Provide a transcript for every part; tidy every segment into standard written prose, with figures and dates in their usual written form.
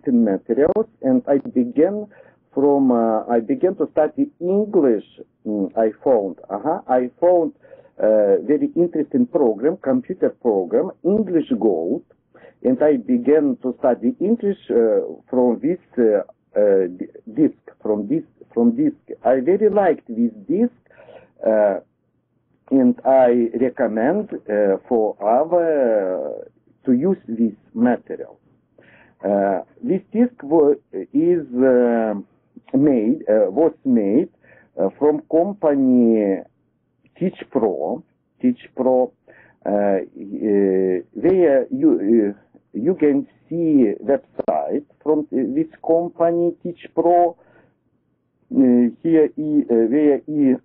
interesting materials, and I began to study English. I found very interesting program, computer program, English Gold, and I began to study English from this disc. I very liked this disc, and I recommend for our to use this material. This disc was made from company Teach Pro, where you can see website from this company Teach Pro. Here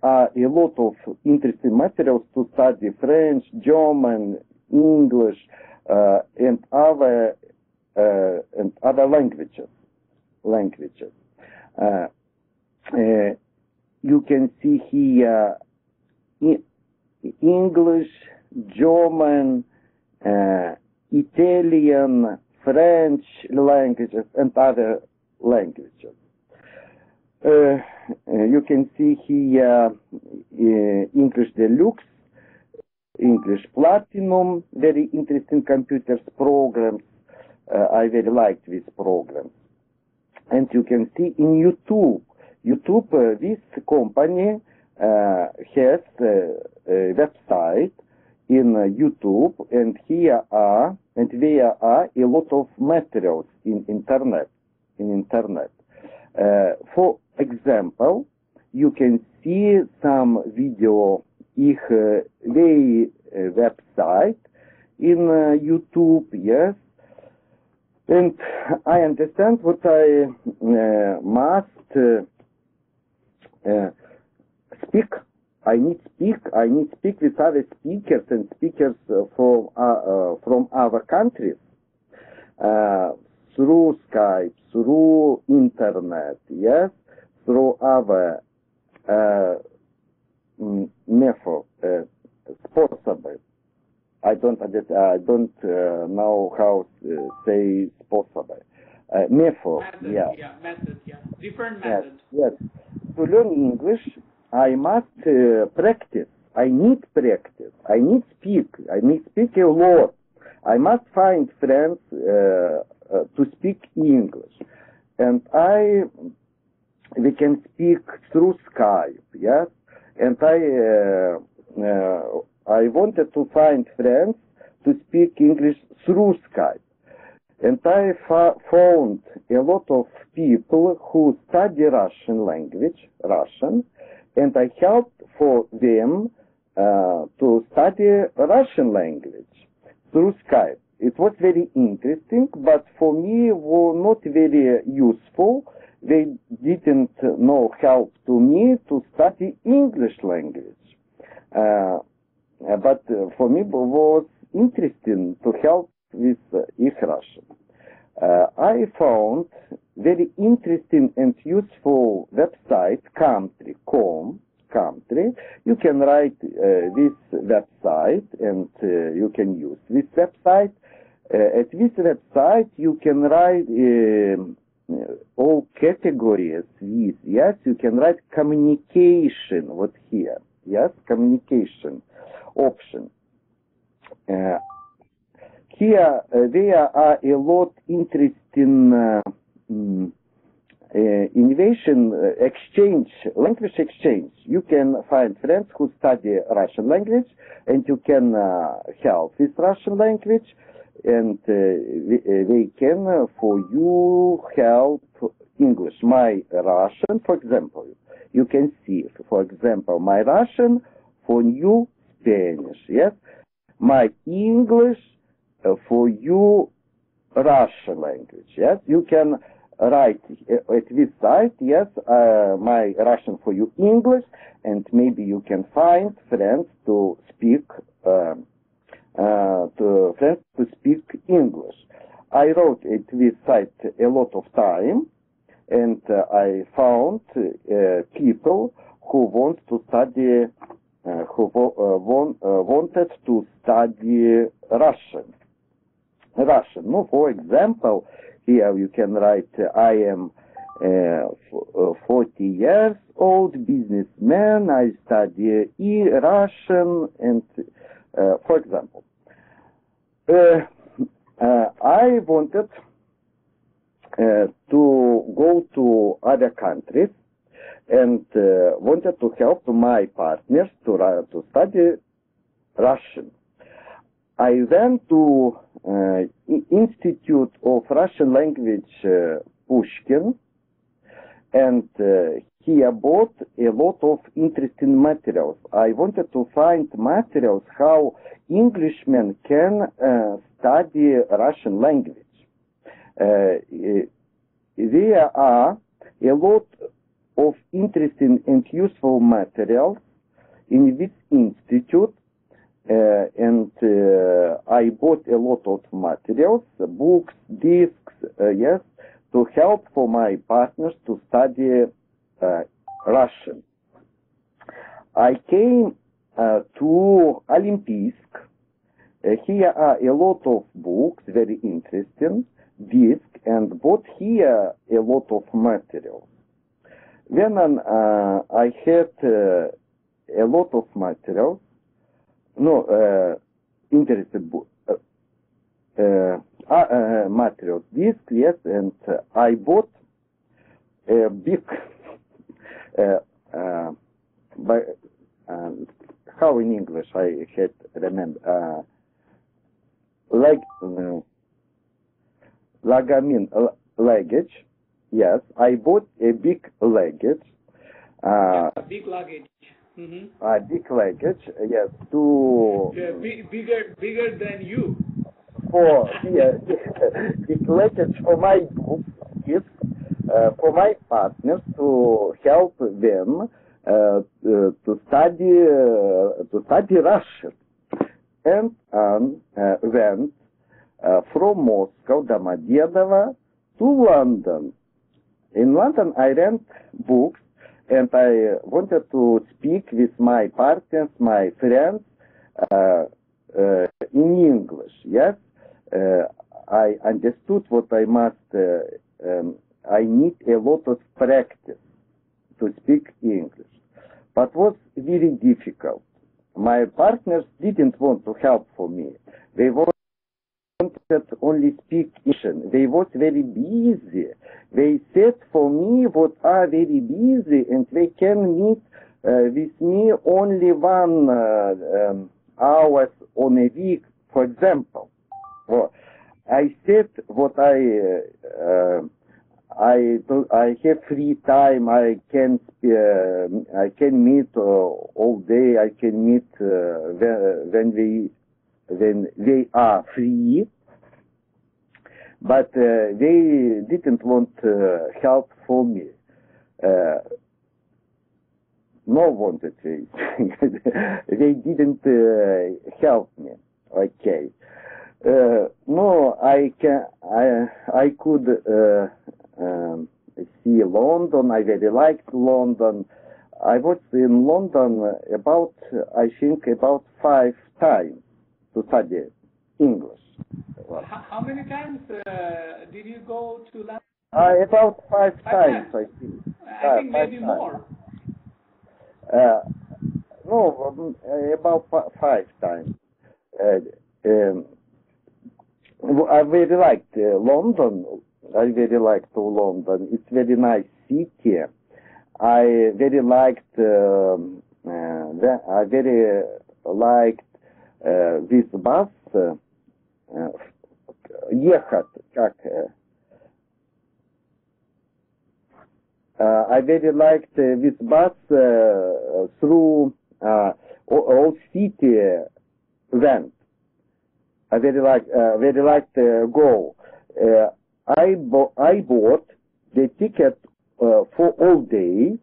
are a lot of interesting materials to study French, German, English, and other languages. You can see here English, German, Italian, French languages, and other languages. You can see here English Deluxe, English Platinum, very interesting computers programs. I very liked these programs. And you can see in YouTube, this company has a website in YouTube, and there are a lot of materials in internet. For example, you can see some video их website in YouTube, yes. And I understand what I must speak. I need speak with other speakers and speakers from our countries through Skype, through internet, yes, through our method, способы. I don't know how to say способы. Method, different methods. Yes. To learn English, I must practice. I need practice. I need speak a lot. I must find friends to speak English, and we can speak through Skype. Yes, and I wanted to find friends to speak English through Skype. And I found a lot of people who study Russian language, and I helped for them to study Russian language through Skype. It was very interesting, but for me was not very useful. They didn't know help to me to study English language. But for me it was interesting to help with Russian. I found very interesting and useful website, country. You can write this website and you can use this website. At this website you can write all categories with, yes, you can write communication, what here, yes, communication option. Here there are a lot interesting innovation exchange, language exchange. You can find friends who study Russian language, and you can help with Russian language, and they can for you help English. My Russian, for example, you can see, for example, my Russian for you Spanish, yes, my English for you Russian language, yes. You can write at this site, yes, my Russian for you English, and maybe you can find friends to speak English. I wrote at this site a lot of time, and I found people who want to study, wanted to study Russian. No, for example, here you can write, I am 40 years old, businessman, I study Russian, and for example, I wanted to go to other countries and wanted to help my partners to study Russian. I went to Institute of Russian Language Pushkin, and he bought a lot of interesting materials. I wanted to find materials how Englishmen can study Russian language. There are a lot of interesting and useful materials in this institute, and I bought a lot of materials, books, discs, yes, to help for my partners to study Russian. I came to Olympisk. Here are a lot of books, very interesting, discs, and bought here a lot of materials. When I had a lot of materials, interesting book, materials, discs, yes, and I bought a big, how in English I had remember, luggage, yes, I bought a big luggage. Big luggage. Big luggage, yes, to... bigger than you. For, yeah, big luggage for my group, yes, for my partners to help them to study Russian. And went from Moscow, Domodedovo, to London. In London, I rent books, and I wanted to speak with my partners, my friends, in English. Yes, I understood what I must. I need a lot of practice to speak English, but was very difficult. My partners didn't want to help for me. They wanted only speak English. They was very busy. They said for me what are very busy, and they can meet with me only 1 hour on a week, for example. Well, I said what I have free time. I can meet all day. I can meet when they are free. But they didn't want help for me. No wanted they. They didn't help me. Okay. No, I could see London. I very liked London. I was in London about 5 times to study English. How many times did you go to London? About 5 times, I think. I think maybe more. No, about 5 times. I very liked London. I very liked London. It's very nice city. I very liked. I very liked this bus. Ехать, как? I very liked this bus through old city went. I very liked go. I bought the ticket for all day,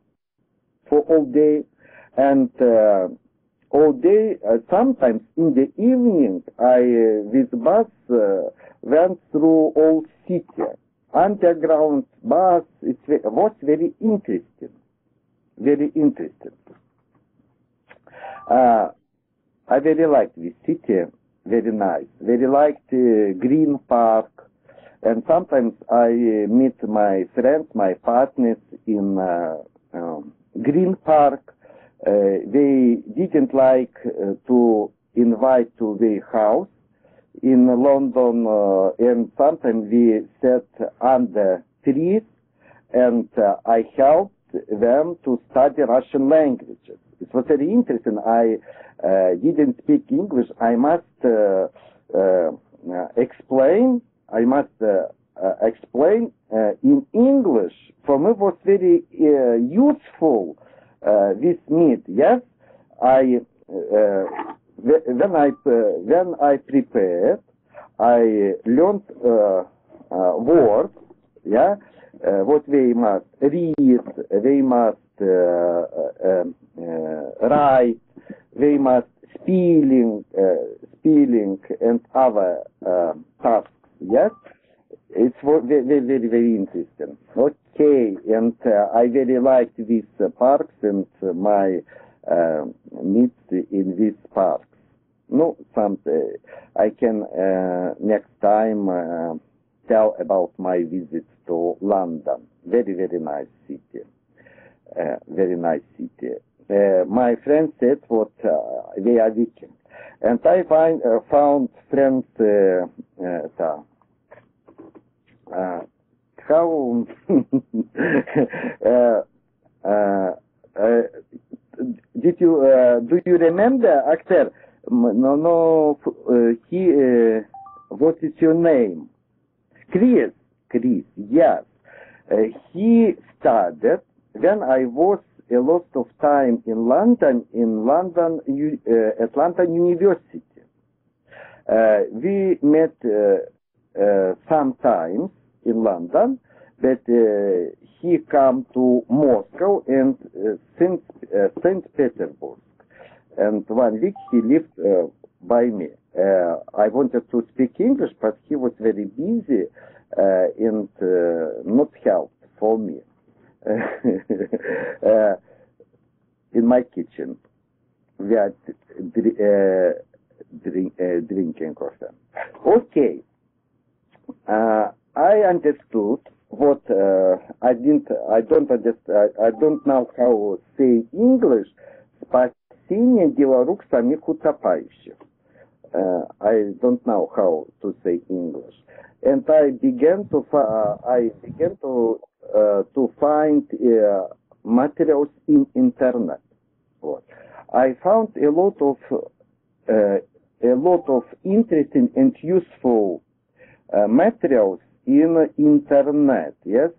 and all day. Sometimes in the evening, this bus went through old city. Underground bus. It was very interesting. Very interesting. I very liked this city. Very nice. Very liked Green Park. And sometimes I meet my friends, my partners in Green Park. They didn't like to invite to their house in London, and sometimes we sat under trees, and I helped them to study Russian languages. It was very interesting. I didn't speak English. I must explain. I must explain in English. For me, it was very useful. This meet. Yes, when I prepared, I learned words. Yeah. What they must read, they must write, they must spelling and other tasks. Yes, it's very, very, very interesting. Okay, and I very liked these parks and my meets in these parks. No, I can next time tell about my visits to London. Very, very nice city. Very nice city. My friend said what they are teaching. And I found friends how do you remember actor? No, he what is your name? Chris, yes. He started when I was a lot of time in London, at London University. We met sometimes in London, but he come to Moscow and St. Petersburg. And 1 week he lived by me. I wanted to speak English, but he was very busy and not help for me in my kitchen. We are drinking coffee. Okay, I understood what I don't understand. I don't know how to say English. Спасение дело рук самих утопающих. I don't know how to say English, and I began to find materials in internet. I found a lot of interesting and useful materials in internet. Yes,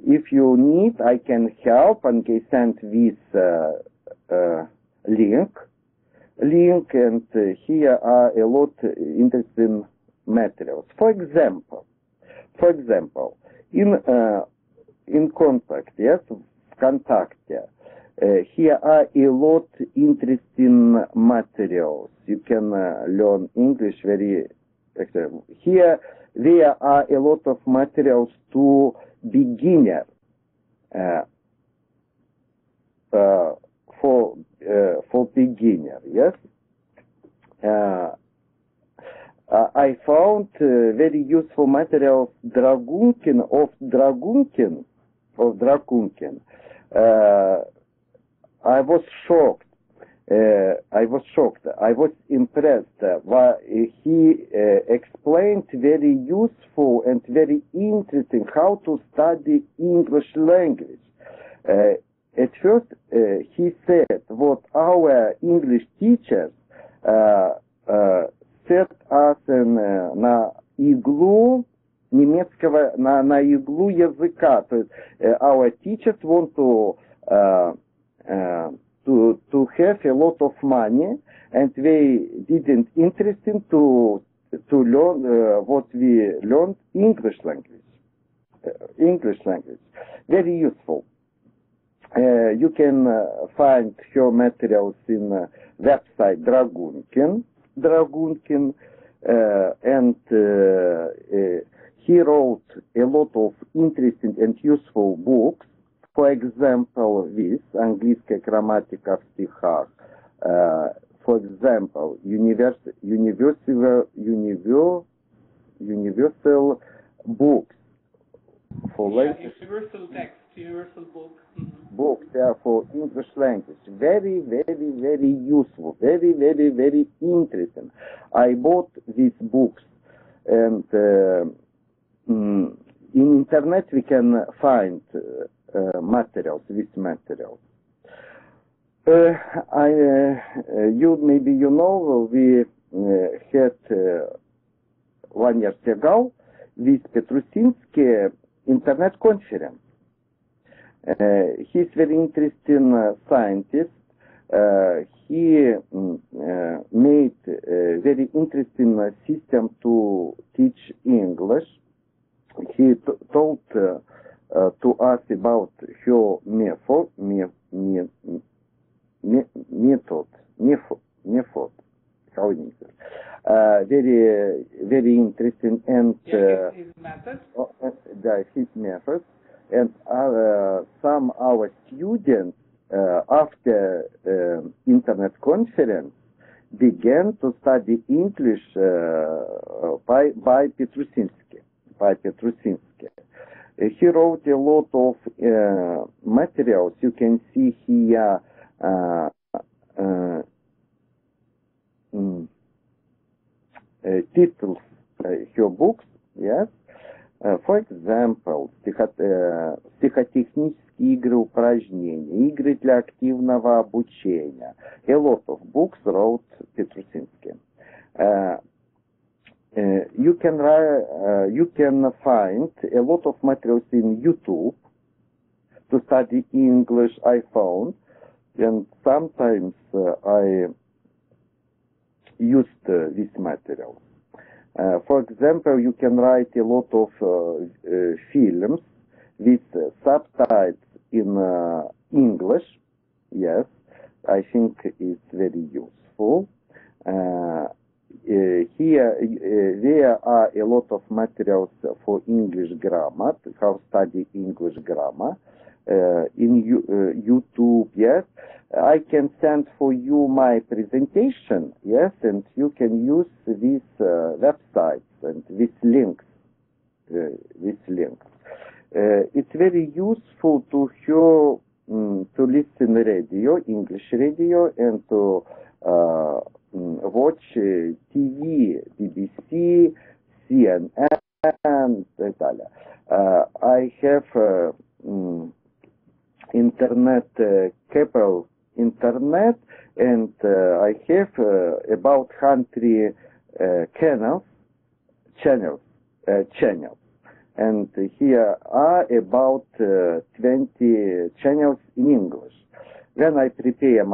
if you need, I can help and can send this link, and here are a lot interesting materials. For example, in contact, yes, ВКонтакте, here are a lot interesting materials. You can learn English very. Here there are a lot of materials to beginner. For beginner, yes. I found very useful materials of Dragunkin. I was shocked. I was impressed. He explained very useful and very interesting how to study English language. At first, he said what our English teachers set us на иглу немецкого, на иглу языка. То есть, our teachers want to have a lot of money, and they didn't interesting to learn what we learned English language. Very useful. You can find her materials in website Dragunkin, and he wrote a lot of interesting and useful books. For example, this английская грамматика в стихах. For example, universal books for Yeah, language. universal text, universal book. Books, they are for English language. Very, very, very useful. Very, very, very interesting. I bought these books, and in internet we can find materials, these materials. Maybe you know, we had 1 year ago with Petrusinski internet conference. He's very interesting scientist. He made a very interesting system to teach English. He told to us about her method, how in English. Very, very interesting, and His method. his methods. And some our students, after internet conference, began to study English by Petrusinski. He wrote a lot of materials. You can see here titles her books. Yes. For example, психотехнические игры упражнения, игры для активного обучения. A lot of books wrote Petrusinski. You can find a lot of materials in YouTube to study English. I found, and sometimes I used these materials. For example, you can write a lot of films with subtitles in English. Yes, I think it's very useful. Here, there are a lot of materials for English grammar, how study English grammar. In YouTube, yes. I can send for you my presentation, yes, and you can use these websites and these links. It's very useful to hear, to listen radio, English radio, and to watch TV, BBC, CNN, etc. I have internet cable internet, and I have about 100 channels, and here are about 20 channels in English. When I prepared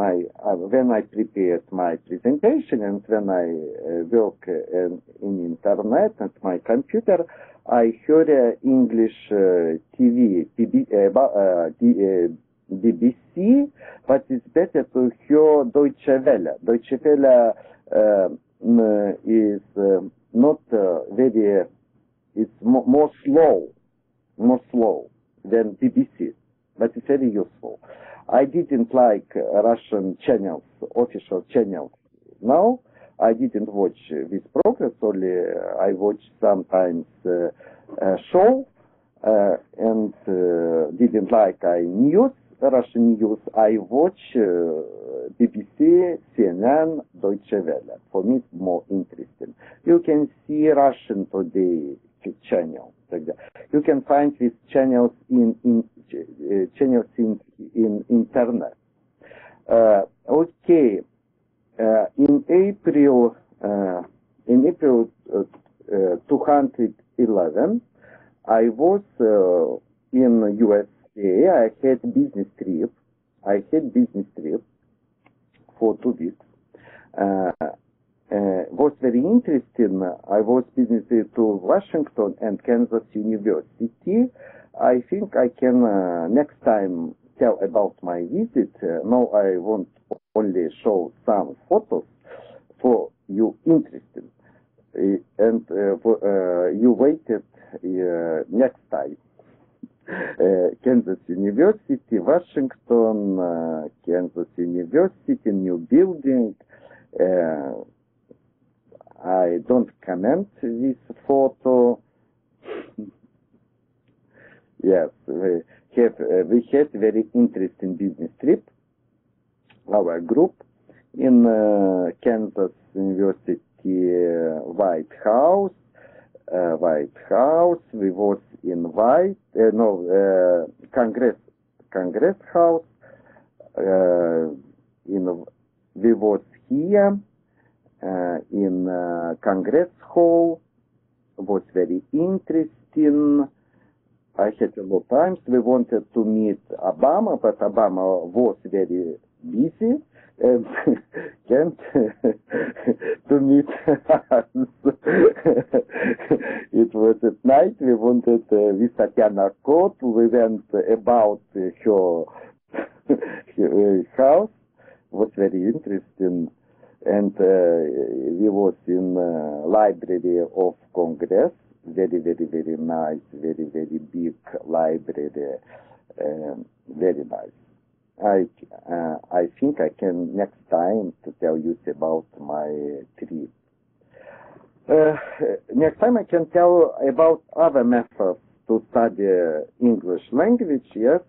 my presentation, and when I work in internet and my computer, I heard English TV, BBC, but it's better to hear Deutsche Welle. Deutsche Welle is not very, it's more slow than BBC, but it's very useful. I didn't like Russian channels, official channels. Now, I didn't watch this program, only I watch sometimes show, and didn't like news, Russian news. I watch BBC, CNN, Deutsche Welle. For me, it's more interesting. You can see Russian Today channel. You can find these channels in internet. Okay. In April 2011, I was in USA. I had business trip. For 2 weeks. Was very interesting. I was business trip to Washington and Kansas University. I think I can next time tell about my visit. Now I won't only show some photos for you interested, and you waited next time. Kansas University, Washington, Kansas University, new building. I don't comment this photo. Yes, we had very interesting business trip. Our group in Kansas University White House. We was in Congress House. We was here in Congress Hall. Was very interesting. I had a lot of times. We wanted to meet Obama, but Obama was very busy and can't to meet us. It was at night. We wanted with Tatiana Kot. We went about her house. Was very interesting. And we was in Library of Congress. Very, very, very nice. Very, very big library. Very nice. I think I can next time to tell you about my trip. Next time I can tell about other methods to study English language. Yes,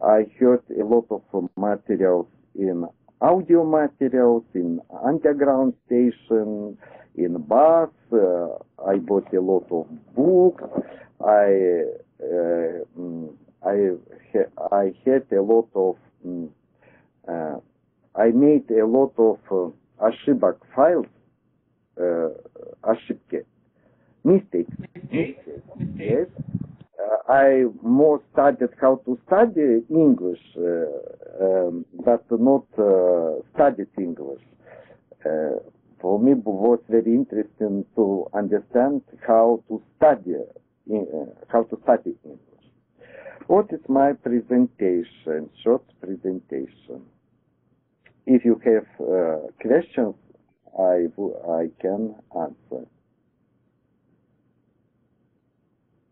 I heard a lot of materials in audio materials in underground station, in bus. I bought a lot of books. I had a lot of I made a lot of ошибок files, ошибки, mistakes. Yes. I more studied how to study English, but not studied English. For me, it was very interesting to understand how to study English. What is my presentation? Short presentation. If you have questions, I can answer.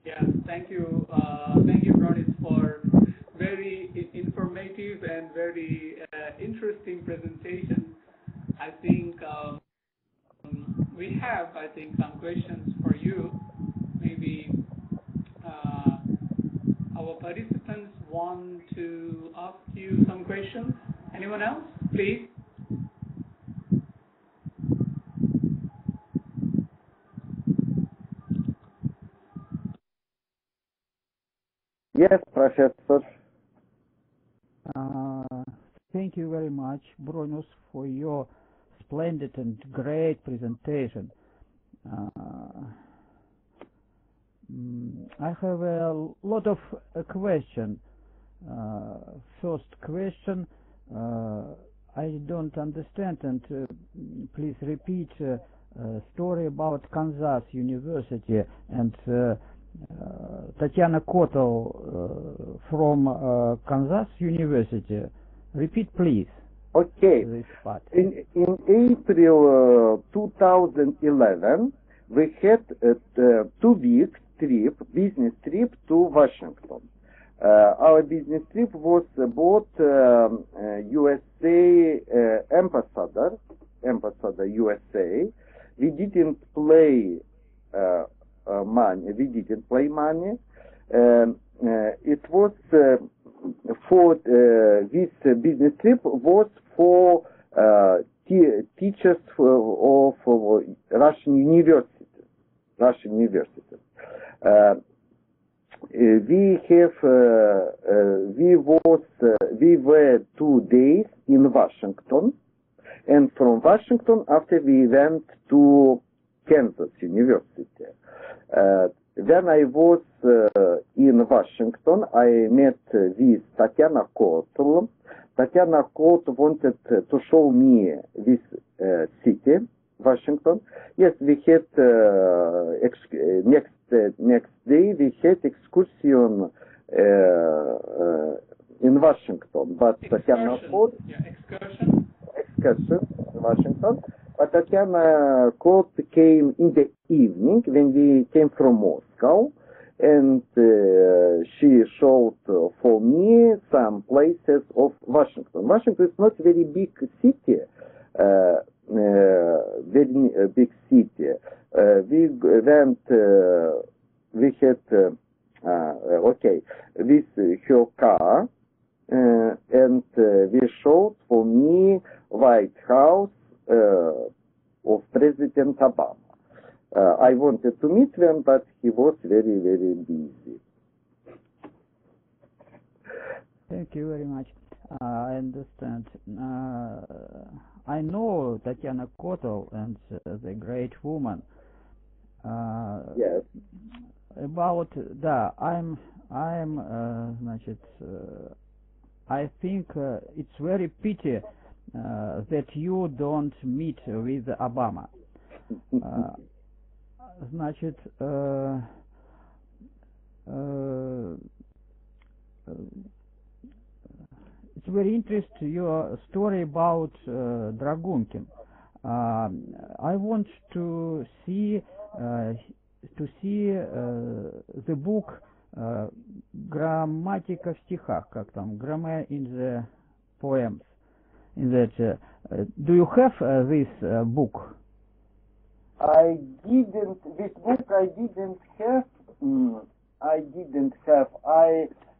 Yeah, thank you, Bronis, for very informative and very interesting presentation. I think we have, some questions for you. Maybe our participants want to ask you some questions. Anyone else, please? Yes, Professor. Thank you very much, Bronius, for your splendid and great presentation. I have a lot of questions. First question, I don't understand, and please repeat story about Kansas University and Tatiana Kotel from Kansas University. Repeat, please. Okay. This part. In April 2011, we had a 2-week trip, business trip to Washington. Our business trip was about USA ambassador USA. We didn't play money. We didn't play money. It was for this business trip was for teachers of Russian universities. We were 2 days in Washington, and from Washington after we went to Kansas University. When I was in Washington, I met with Tatiana Kotel. Tatiana Kotel wanted to show me this city, Washington. Yes, we had next day we had excursion in Washington, but Tatiana Kotel excursion in Washington. But Tatiana Kotel came in the evening when we came from Moscow, and she showed for me some places of Washington. Washington is not very big city, very big city. We went we had, with her car, and we showed for me White House of President Obama. I wanted to meet him, but he was very, very busy. Thank you very much. I understand. I know Tatiana Kotov and the great woman. Yes. About I think it's very pity that you don't meet with Obama. Значит, it's very interesting your story about Dragunkin. I want to see the book Грамматика в стихах, как там, grammar in the poems. In that, do you have this book? I didn't. This book I didn't have.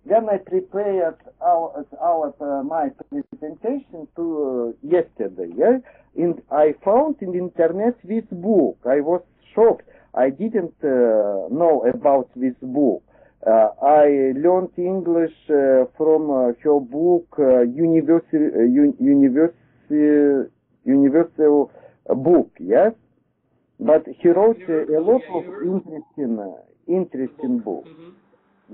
When I prepared my presentation to yesterday, yeah, I found in the internet this book. I was shocked. I didn't know about this book. I learned English from her book, Universal Book, yes? But he wrote a lot of interesting books. Mm-hmm.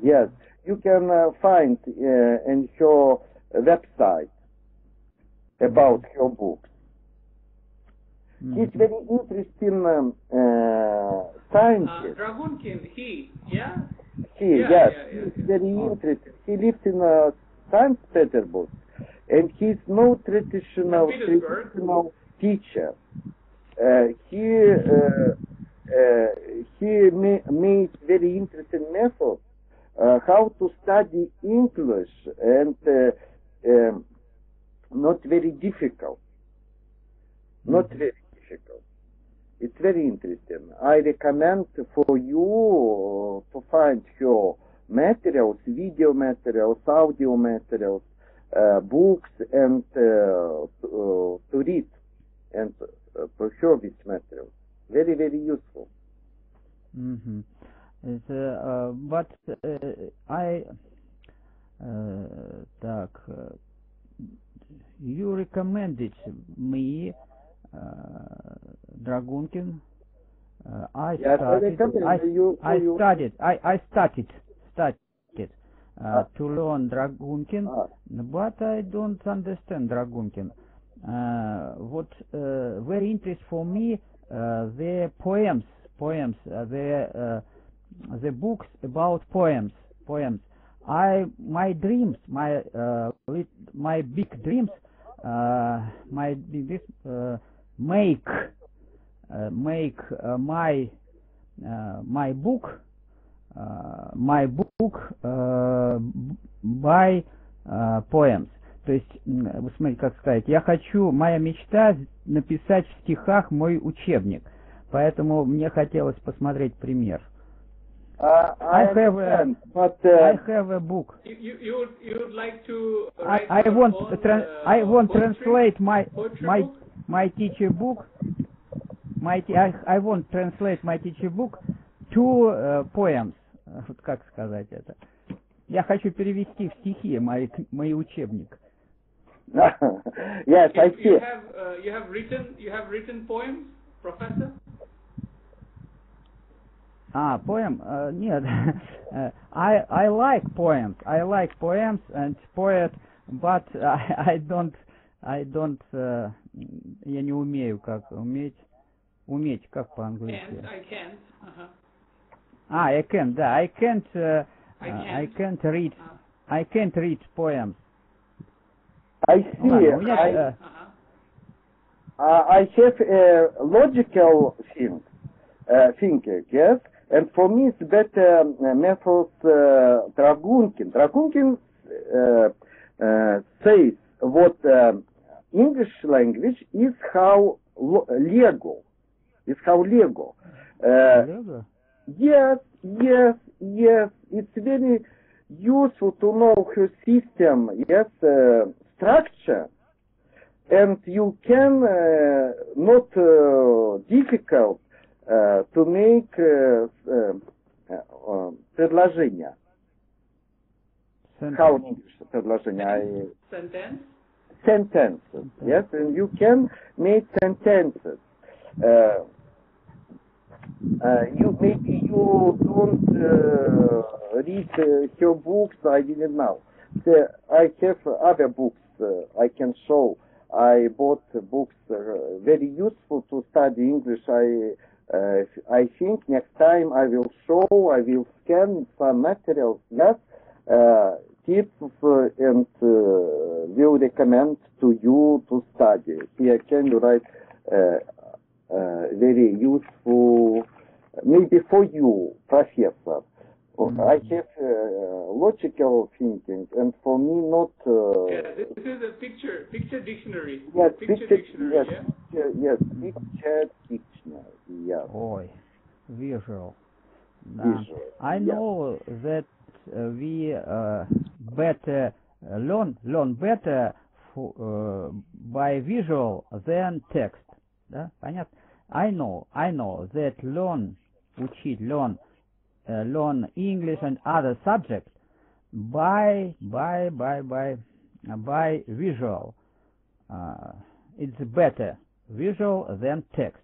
Yes, you can find in her website about her books. He's very interesting scientist. Dragunkin, yeah? Yes, he's very interesting. He lives in St. Petersburg, and he's no traditional teacher. He made very interesting methods how to study English, and not very difficult. Not very difficult. It's very interesting. I recommend for you to find her materials, video materials, audio materials, books, and to read and to show this material. Very, very useful. Mm-hmm. But you recommended me Dragunkin. I started to learn Dragunkin, but I don't understand Dragunkin. What very interesting for me, the poems, the books about poems. My dreams, my big dreams, make my book by poems. То есть, вы смотрите, как сказать, моя мечта написать в стихах мой учебник. Поэтому мне хотелось посмотреть пример. I have a book. You would like to write I want translate my teacher book. I want translate my teacher book to poems. Вот как сказать это? Я хочу перевести в стихи мой учебник. Yes, I see. You have written poems, Professor? Poem? Нет. I like poems. I like poems and poet, but I don't. Я не умею как уметь как по-английски. I can't. I can. Да. I can't read poems. I see. I have a logical thinking, yes, and for me it's better methods Dragunkin. Dragunkin says what English language is how Lego. Lego? Yes, Yes, yes, it's very useful to know her system, yes, structure, and you can not difficult to make предложения. How in English предложения? Sentences, yes, and you can make sentences. Maybe you don't read her books, I didn't know. I have other books I can show. I bought books very useful to study English. I think next time I will show, I will scan some materials, yes, tips and will recommend to you to study. Here can you write very useful, maybe for you, professor. I have logical thinking, and for me not. This is a picture dictionary. Yes, picture dictionary. Yes, picture dictionary. Yes. Oi, visual. Visual. I know that we better learn better by visual than text. Да? Понятно? I know that learn English and other subjects by visual. It's better visual than text.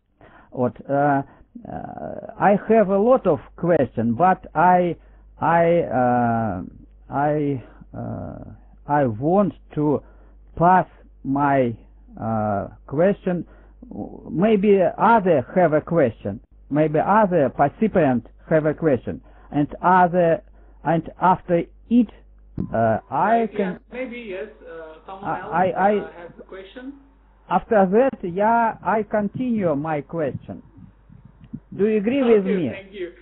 I have a lot of questions, but I want to pass my question. Maybe other have a question. Maybe other participant have a question, and after it, I can. Maybe yes. Someone else has a question. After that, I continue my question. Do you agree with me? Thank you.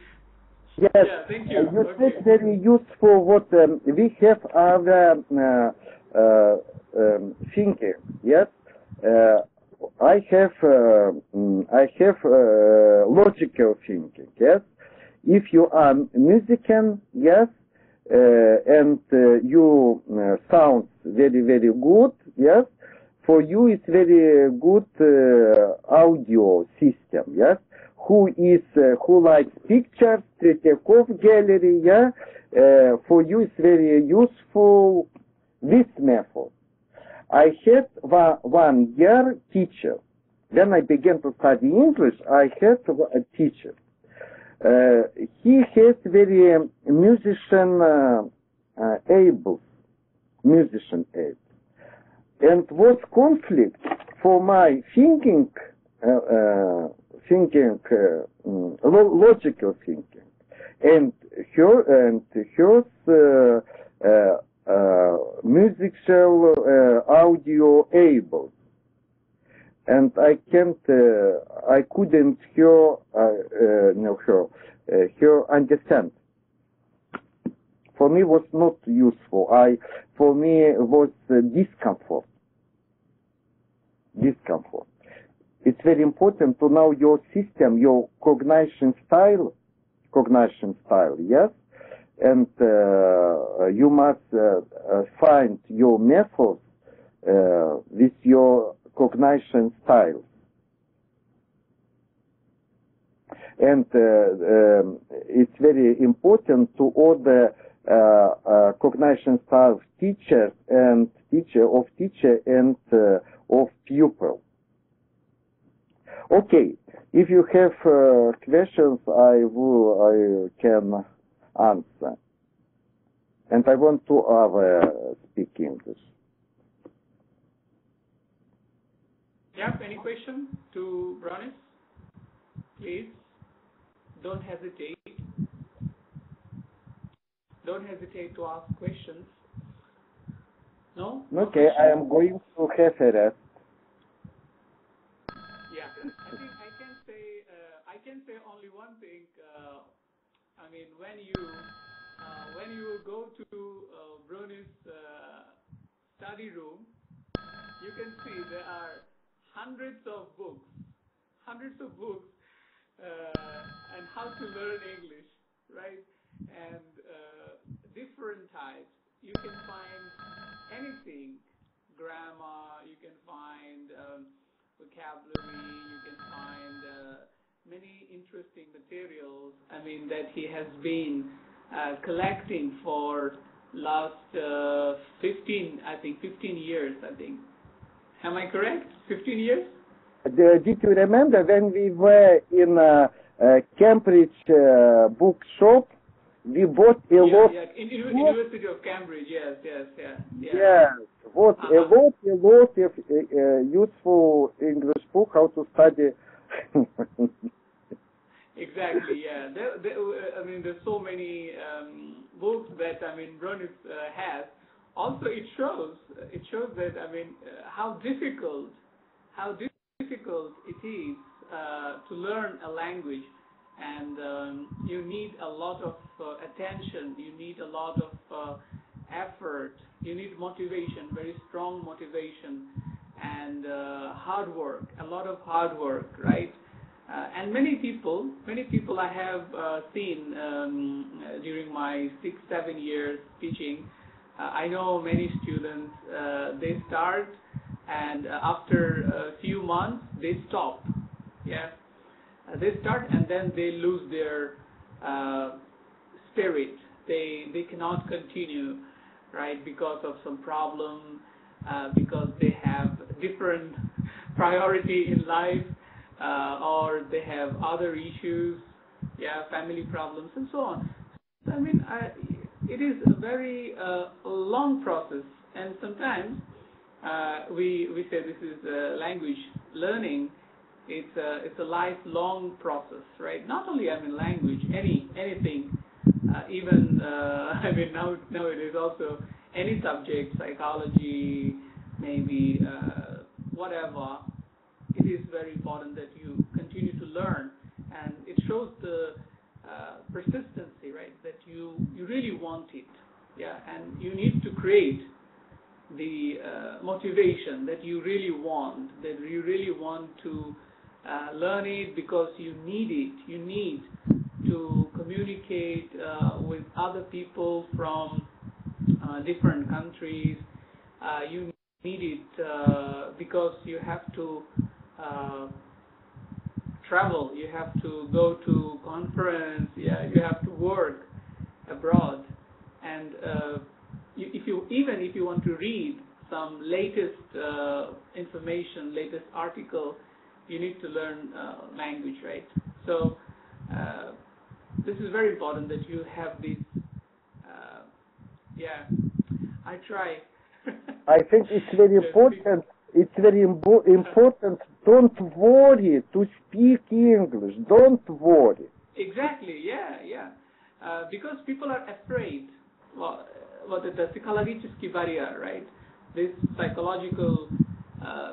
Yes. Yeah, thank you. You said very useful. What we have other thinking. Yes. I have logical thinking. Yes. If you are musician, yes, and you sound very good, yes. For you, it's very good audio system. Yes. Who likes pictures, Tretьяков gallery, yeah? For you it's very useful this method. I had 1 year teacher. When I began to study English, I had a teacher. He has very musician able. And was conflict for my thinking, logical thinking, and hers musical audio able, and I couldn't her understand. For me was not useful. For me was discomfort. It's very important to know your system, your cognition style, yes, and you must find your methods with your cognition style. And it's very important to order cognition style of teacher and of pupil. Okay, if you have questions, I can answer. And I want to speak English. Yeah, any question to Bronis? Please, don't hesitate. Don't hesitate to ask questions. No? Okay, I am going to have a rest. Yeah, I think I can say only one thing. I mean, when you go to Bronis' study room, you can see there are hundreds of books, and how to learn English, right? And different types. You can find anything, grammar, you can find vocabulary, you can find many interesting materials, I mean, that he has been collecting for last 15 years, I think. Am I correct? 15 years? Did you remember when we were in Cambridge bookshop? We bought a lot. Yeah, in University of Cambridge. Yes. Yes, bought a lot of useful English book how to study. Exactly. Yeah. I mean, there's so many books that Bronis has. Also, it shows that how difficult it is to learn a language, and you need a lot of attention, you need a lot of effort, you need motivation, very strong motivation, and hard work, a lot of hard work, right? And many people I have seen during my 6-7 years teaching. I know many students, they start, and after a few months they stop. Yeah, they start and then they lose their spirit. They cannot continue, right, because of some problem, because they have different priority in life, or they have other issues, family problems and so on. So, it is a very long process, and sometimes we say this is language learning. It's a lifelong process, right? Not only language, anything, even nowadays also any subject, psychology, maybe whatever. It is very important that you continue to learn, and it shows the persistency, right? That you really want it, and you need to create the motivation that you really want, to learn it because you need it. You need to communicate with other people from different countries. You need it because you have to travel, you have to go to conference, you have to work abroad, and if you want to read some latest information, latest article, you need to learn language, right? So this is very important that you have this. I try. I think it's very important. It's very important. Don't worry to speak English. Don't worry. Exactly. Yeah. Because people are afraid. Well, the psychological barrier, right? This psychological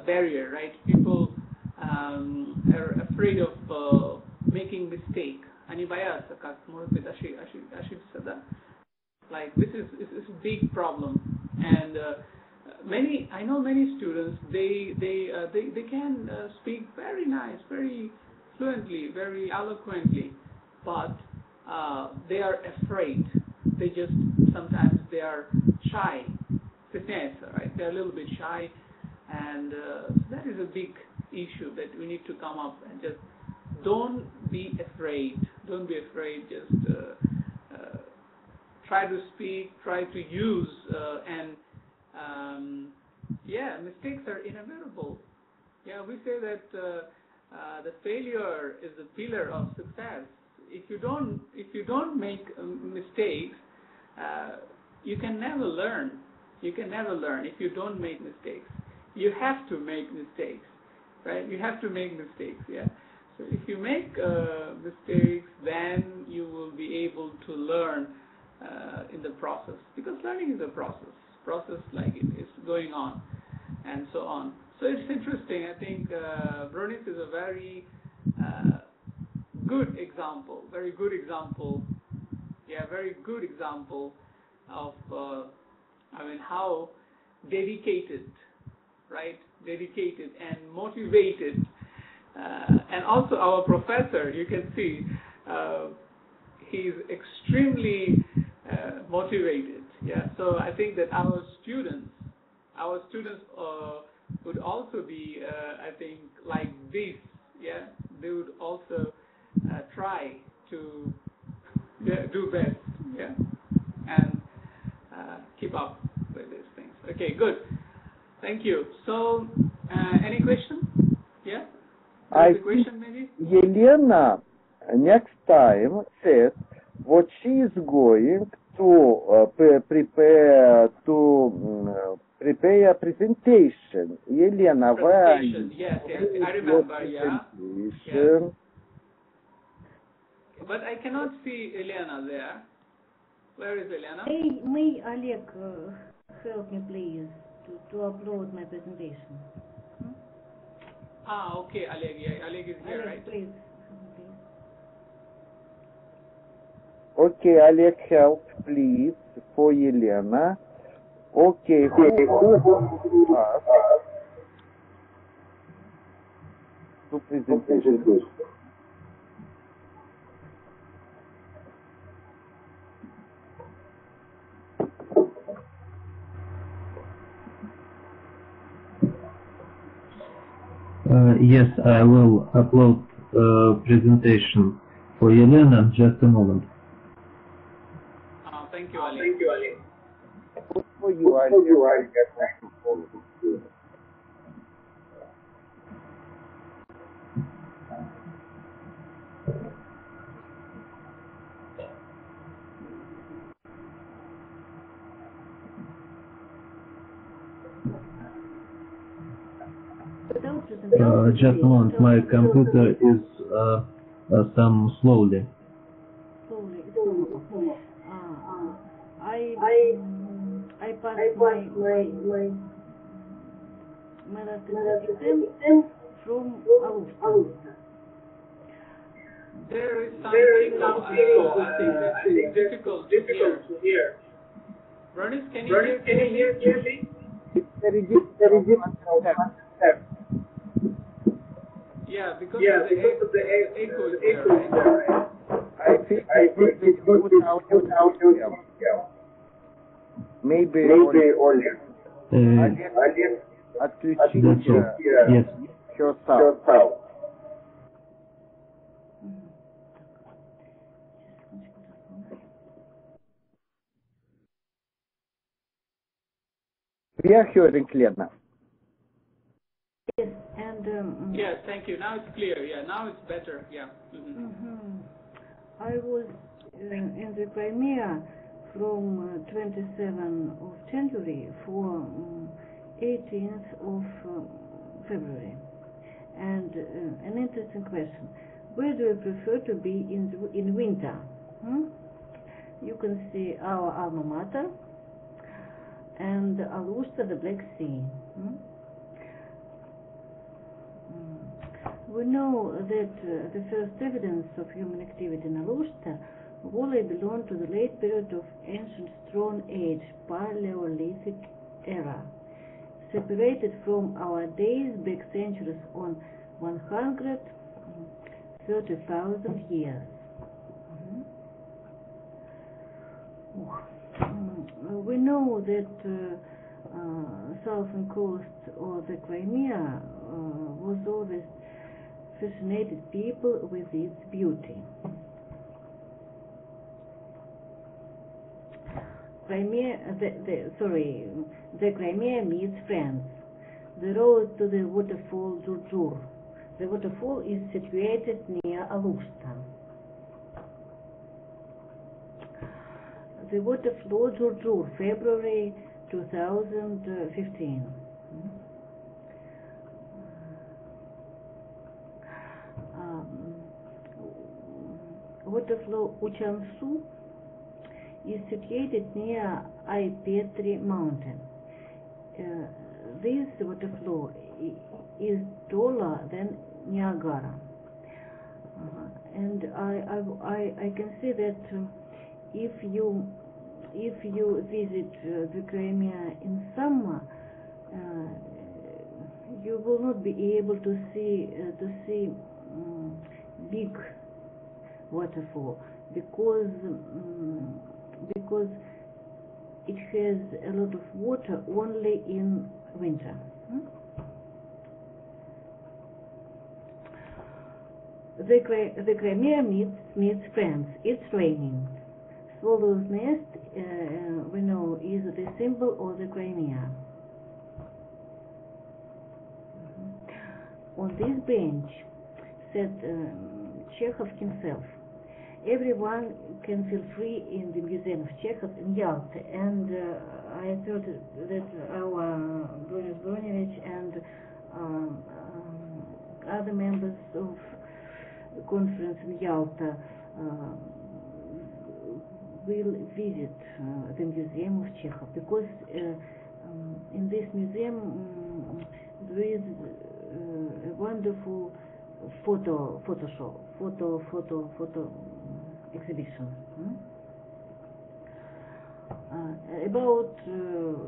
barrier, right? People are afraid of making mistake. Like this is a big problem, and I know many students. They can speak very nice, very fluently, very eloquently, but they are afraid. Sometimes they are shy. Right? They're a little bit shy, and that is a big issue that we need to come up and just don't be afraid. Don't be afraid. Just try to speak, try to use, and mistakes are inevitable. Yeah, we say that the failure is the pillar of success. If you don't make mistakes, you can never learn. You can never learn if you don't make mistakes. You have to make mistakes, right? You have to make mistakes. Yeah. So if you make mistakes, then you will be able to learn in the process, because learning is a process like it is going on, and so on. So it's interesting. I think Bronis is a very good example, very good example of how dedicated, right? Dedicated and motivated, and also our professor. You can see he's extremely motivated. Yeah. So I think that our students would also be, I think, like this. Yeah. They would also try to do best. Yeah. And keep up with these things. Okay. Good. Thank you. So, any question? Yeah. I The question maybe. Yelena next time says what she is going to prepare a presentation. Yelena, where Yes, I remember. Yeah. presentation? But I cannot see Elena there. Where is Elena? May Oleg help me please to upload my presentation? Okay, Oleg. Yeah, Oleg is here, Oleg, right? please. Okay, Oleg, help please for Yelena. Okay, who to presentation? Yes, I will upload presentation for Yelena. Just a moment. Thank you, Oleg. For you, Oleg. Just a moment. My computer is some slowly. I passed my last exam from Alusta. There is some echo. I think it's difficult to hear. Bernice, can you hear clearly? It's very difficult to understand. Yeah, because of the echo is there, right? I think it's good to put out your Maybe Oleg. Отключить Yes. your sound. We are hearing Lena. Yes, and yes, thank you. Now it's clear. Yeah, now it's better. Yeah. I was in the Crimea from 27th of January for 18th of February. And an interesting question: where do you prefer to be in winter? You can see our alma mater and Alusta, the Black Sea. We know that the first evidence of human activity in Alusta wholly belonged to the late period of ancient Stone Age, Paleolithic era, separated from our days back centuries on 130,000 years. We know that southern coast of the Crimea was always fascinated people with its beauty. The Crimea meets France. The road to the waterfall Jurjur. The waterfall is situated near Alusta. The waterfall Jurjur, February 2015. Waterfall Uchansu is situated near Aipetri mountain. This waterfall is taller than Niagara, and I can say that if you visit the Crimea in summer, you will not be able to see big waterfall. because it has a lot of water only in winter. The Crimea meets France. It's raining. Swallow's nest, we know, is the symbol of the Crimea. On this bench sat Chekhov himself. Everyone can feel free in the Museum of Chekhov in Yalta, and I thought that our Bronis Bronievich and other members of the conference in Yalta will visit the Museum of Chekhov, because in this museum there is a wonderful photo exhibition about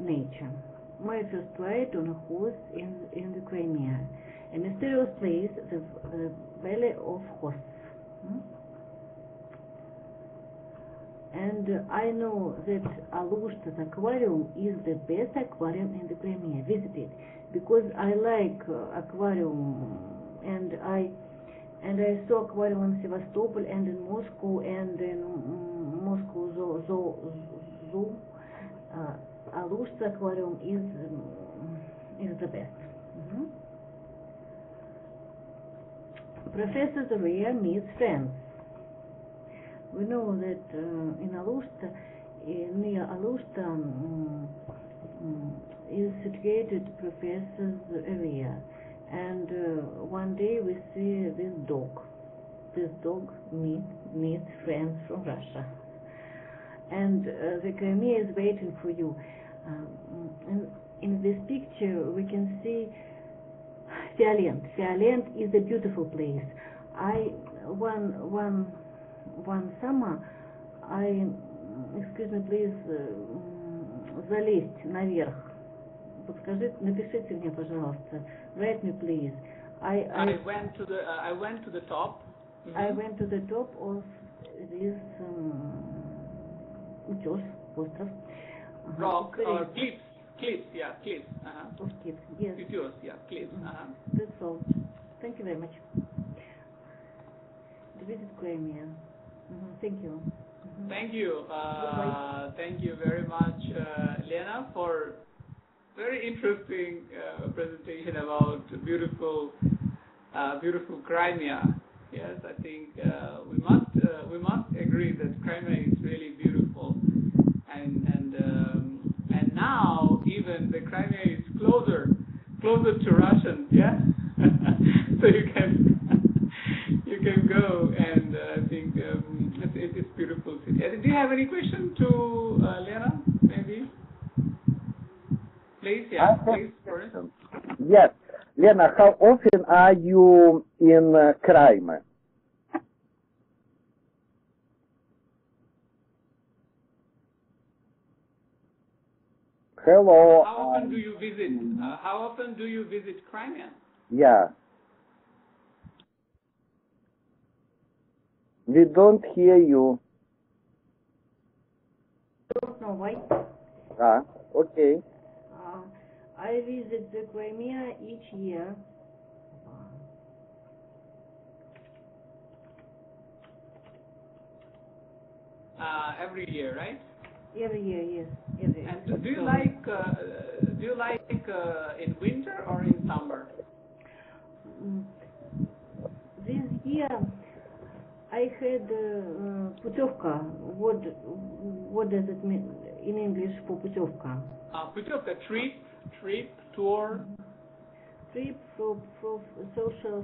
nature. My first ride on a horse in the Crimea, a mysterious place, the Valley of Hosts. And I know that Alushta's aquarium is the best aquarium in the Crimea. Visit it, because I like aquarium, and I saw aquarium in Sevastopol and in Moscow, and in Moscow zoo. Alushta aquarium is the best. Professor Zoria meets friends. We know that in Alushta, near Alushta, is situated professor's area, and one day we see this dog. This dog meets friends from Russia, and the Crimea is waiting for you. In this picture, we can see Fialent. Fialent is a beautiful place. One summer, excuse me, please, залезть наверх. Подскажите, напишите мне, пожалуйста. Write me, please. I went to the top. I went to the top of this утес, остров. Rock or cliffs, yeah, cliffs. Of cliffs, yes. Утес, yeah, cliffs. That's all. Thank you very much. To visit Crimea. Thank you. Thank you. Thank you very much, Lena, for very interesting presentation about beautiful Crimea. Yes, I think we must agree that Crimea is really beautiful, and now even the Crimea is closer to Russian. Yeah, so you can go, and I think it's beautiful city. Do you have any question to Lena? Maybe. Please, yeah, please. First. Yes. Lena, how often are you in Crimea? Hello. How often do you visit? How often do you visit Crimea? Yeah. We don't hear you. I don't know why. Okay. I visit the Crimea each year. Every year, right? Every year, yes. Every year. And do you like in winter or in summer? This year I had путевка. What does it mean in English for путевка? Путевка, trip, tour. Trip from social.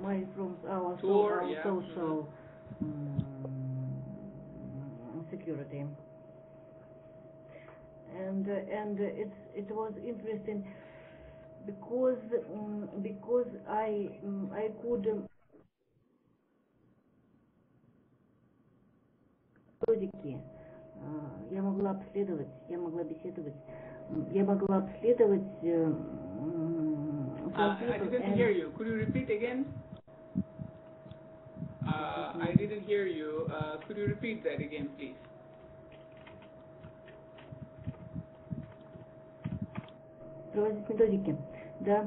My from our tour, our yeah. social security. And it was interesting because I could методики я могла обследовать, я могла беседовать, я могла обследовать. I didn't hear you. Could you repeat again? I didn't hear you. Could you repeat that again, please? Проводить методики. Да.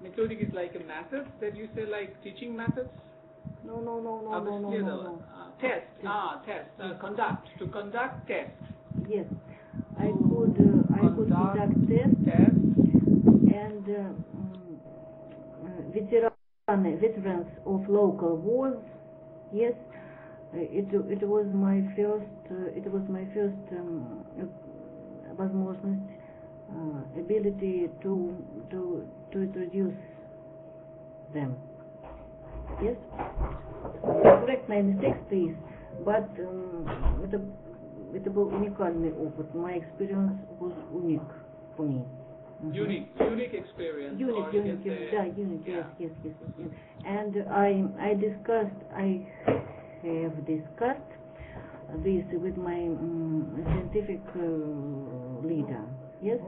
Methodic is like a method that you say, like teaching methods? No. Test. Test. Conduct. To conduct test. Yes. I could conduct tests. And veterans of local wars. Yes. It was my first возможность, ability to introduce them. Yes. Correct my mistakes, please. But это был уникальный опыт. My experience was unique for me. Unique experience. Unique. Yes. And I have discussed this with my scientific leader. Yes.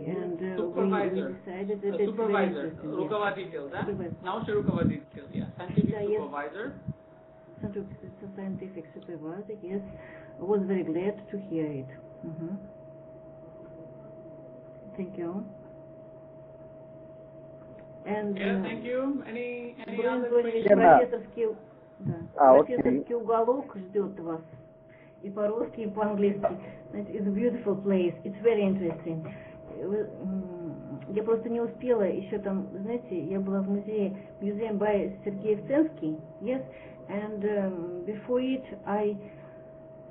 And supervisor. we decided that Supervisor. Руководитель, да? Научный руководитель, yeah. Scientific supervisor, yes. I was very glad to hear it. Thank you. And thank you. Any other questions? Профессорский Okay. уголок ждет вас. И по-русски, и по-английски. It's a beautiful place. It's very interesting. Я просто не успела еще там, знаете, я была в музее Museum by Sergei Evtensky, yes, and before it I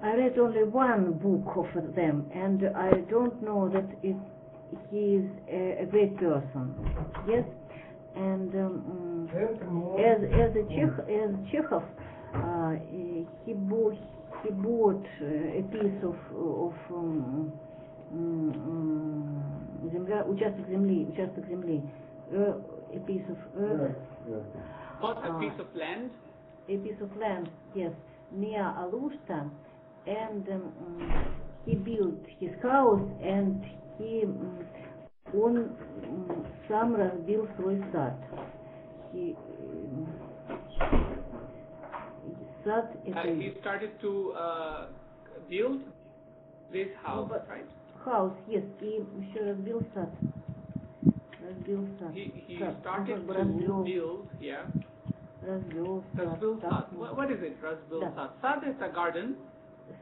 read only one book of them, and I don't know that he is a great person, yes, and as Chekhov, he bought a piece of участок земли, a piece of earth. What, a piece of land? A piece of land, yes, near Alushta, and he built his house, and он сам разбил свой сад. He started to build this house, right? House, yes, и еще разбил сад. He started to build, yeah. Разбил сад. What is it, разбил сад? Сад is a garden.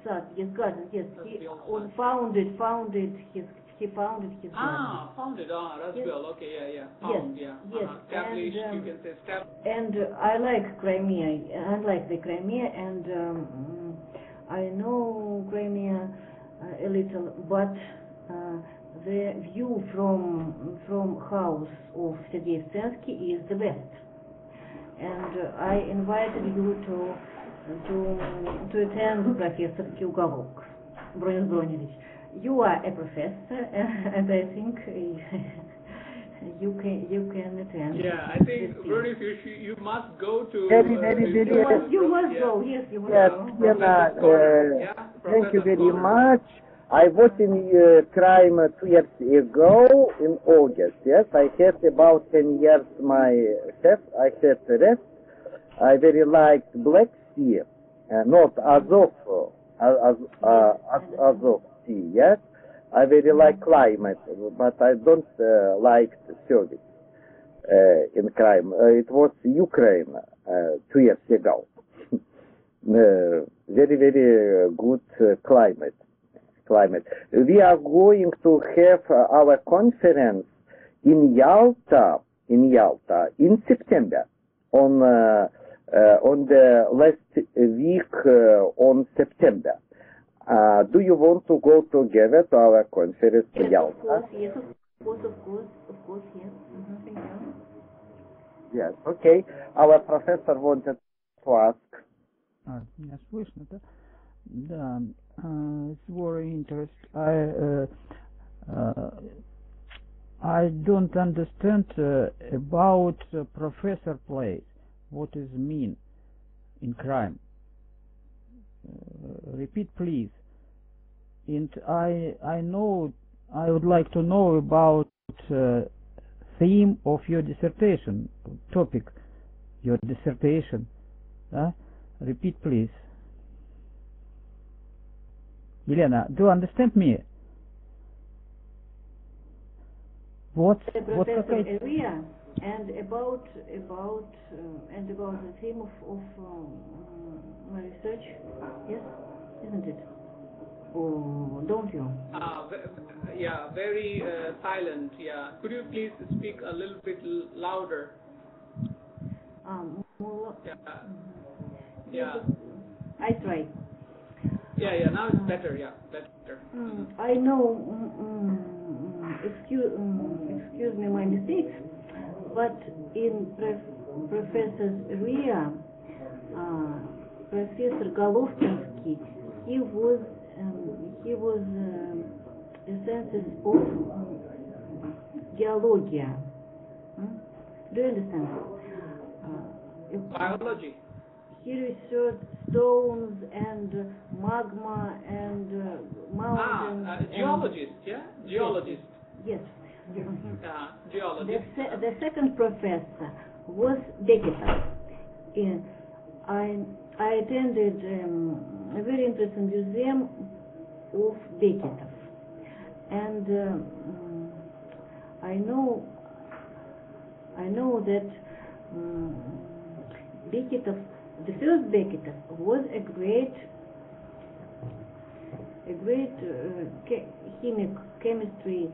Sad, yes, garden, yes. He founded his garden. Founded, разбил, okay, yeah. Found, yes, yeah. Yes. Established, you can say established. And I like Crimea. I like the Crimea, and I know Crimea a little, but the view from house of Sergei Evtensky is the best. And I invited you to attend профессорский уголок, Бронис Броневич. You are a professor, and I think you can attend. Yeah, I think Bronis, you must go to. Very. You must go. Yes, you must Yes, go. thank you very much. I was in Crime 2 years ago in August. Yes, I had about 10 years I had rest. I very liked Black Sea, not Azov Sea. Yes, I very like climate, but I don't like service in crime. It was Ukraine 2 years ago. Very good climate. We are going to have our conference in Yalta in September, on the last week on September. Do you want to go together to our conference in Yalta? Yes, of course, yes. Thank you. Yes, okay. Our professor wanted to ask. Меня слышно, да? Да, it's very interesting. I don't understand about professor place. What is mean in crime? Repeat, please. And I know I would like to know about theme of your dissertation, topic, your dissertation. Repeat, please. Елена, do you understand me? What area and about the theme of my research, yes, isn't it? Or don't you? Yeah, very silent. Yeah, could you please speak a little bit louder? Yeah. I try. Yeah. Now it's better. Yeah, better. I know. Excuse me my mistakes, but in Professor's area, Professor Golovkinsky, he was a census of geology. Do you understand? Biology. He researched stones and magma and mountains. Geologist, yeah? Geologist. Yes. Geologist. The second professor was Beketov. I attended a very interesting museum of Beketov. And I know that Beketov, the first Beketov, was a great chemistry.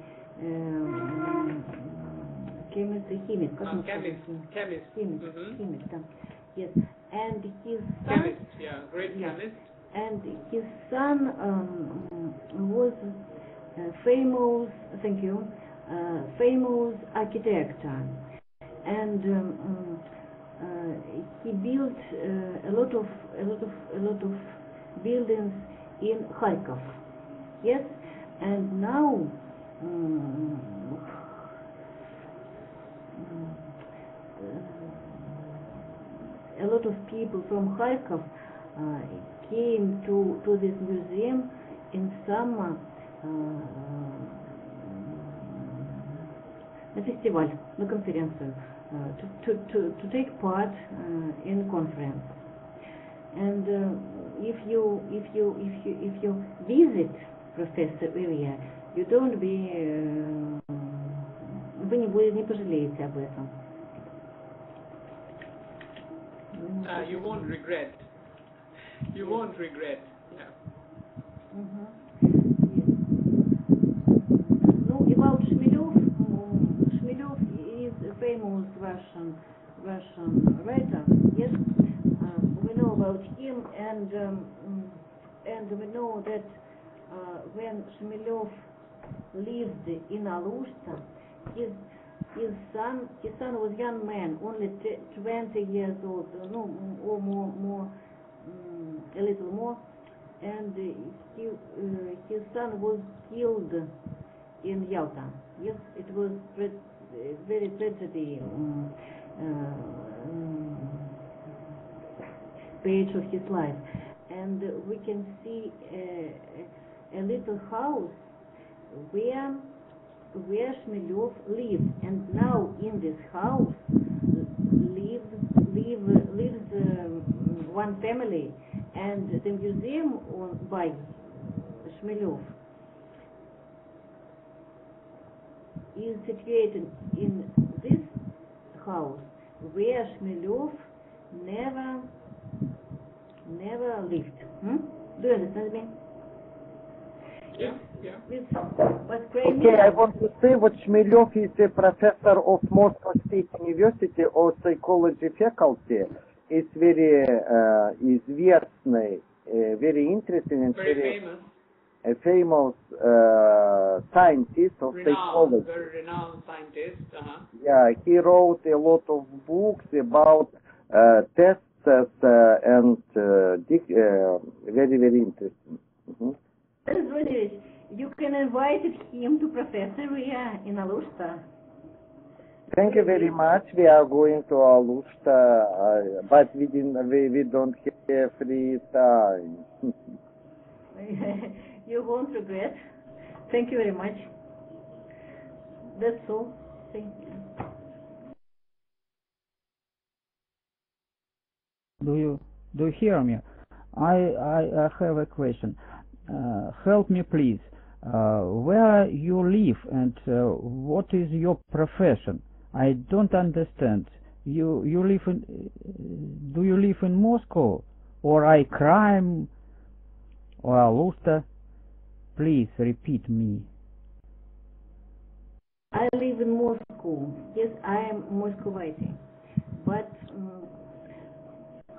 Yes, and his son. Chemist, yeah, great chemist. And his son was famous. Thank you. Famous architect, and he built a lot of buildings in Kharkov. Yes, and now. A lot of people from Kharkov came to this museum in summer, на фестиваль, на конференцию, to take part in conference. And if you visit Professor area, you don't be, вы не пожалеете об этом. You won't regret. You won't regret. Yeah. Yes. No, about Shmelev. Shmelev is a famous Russian writer. Yes, we know about him, and we know that when Shmelev lived in Alushta, his son was young man, only 20 years old, no, or more, a little more, and his son was killed in Yalta. Yes, it was very tragedy page of his life, and we can see a little house where Shmelev lived, and now in this house lives one family, and the museum by Shmelev is situated in this house where Shmelev never lived. Do you understand me? Yeah. Okay, I want to say what Shmelev is a professor of Moscow State University of Psychology faculty. It's very известный, very interesting and very famous scientist of psychology. Very renowned scientist. Yeah, he wrote a lot of books about tests and very, very interesting. You can invite him to Professor in Alushta. Thank you very much. We are going to Alushta, but we don't have free time. You won't regret. Thank you very much. That's all. Thank you. Do you hear me? I have a question. Help me, please. Where you live and what is your profession? I don't understand. You live in? Do you live in Moscow or I crime or Alusta? Please repeat me. I live in Moscow. Yes, I am Moscovite. But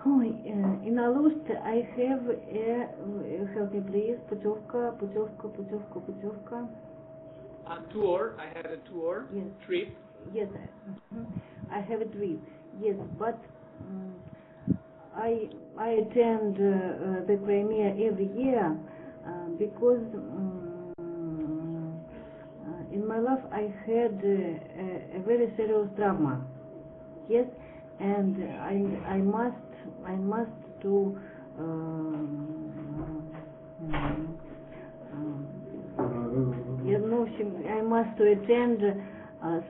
in Alust I have a, help me please, путевка. A tour. I had a tour. Yes. Trip. Yes, I have a trip. Yes, but I attend the Crimea every year because in my life I had a very serious trauma. Yes, and I must to I must to attend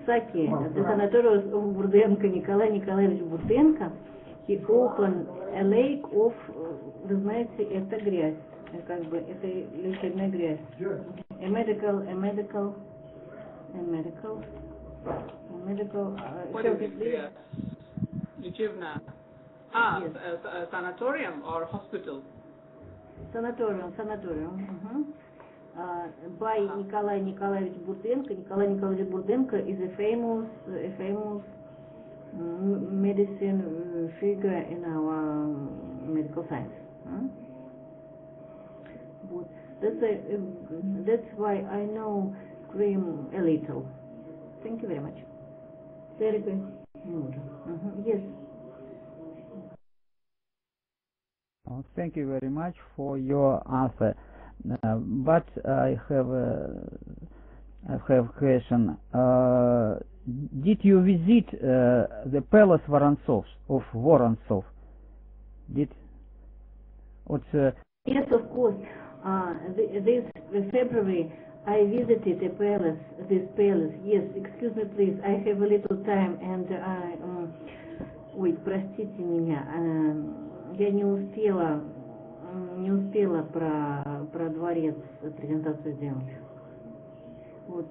Saki, the sanatorium of Бурденко, Николай Николаевич Бурденко. He opened a lake of, вы знаете, это грязь, как бы это лечебная грязь. A medical. What is it? Лечебная. Yes. Sanatorium or hospital? Sanatorium. By Nikolai Nikolaevich Burdenko. Nikolai Nikolaevich Burdenko is a famous medicine figure in our medical science. That's why I know Krim a little. Thank you very much. Very good. Yes. Thank you very much for your answer. But I have a question. Did you visit the Palace of Vorontsov? Yes, of course. This February I visited this palace. Yes, excuse me, please. I have a little time, and ой, простите меня. Я не успела про дворец презентацию сделать. Вот.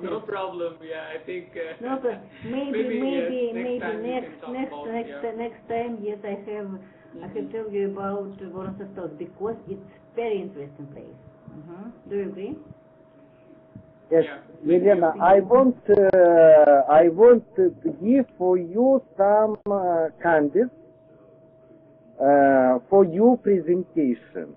No problem. Yeah, I think. No, but maybe next time. Yes, I have told you about Vorontsov because it's very interesting place. Do you agree? Yes, Елена, I want to give for you some candies for your presentation.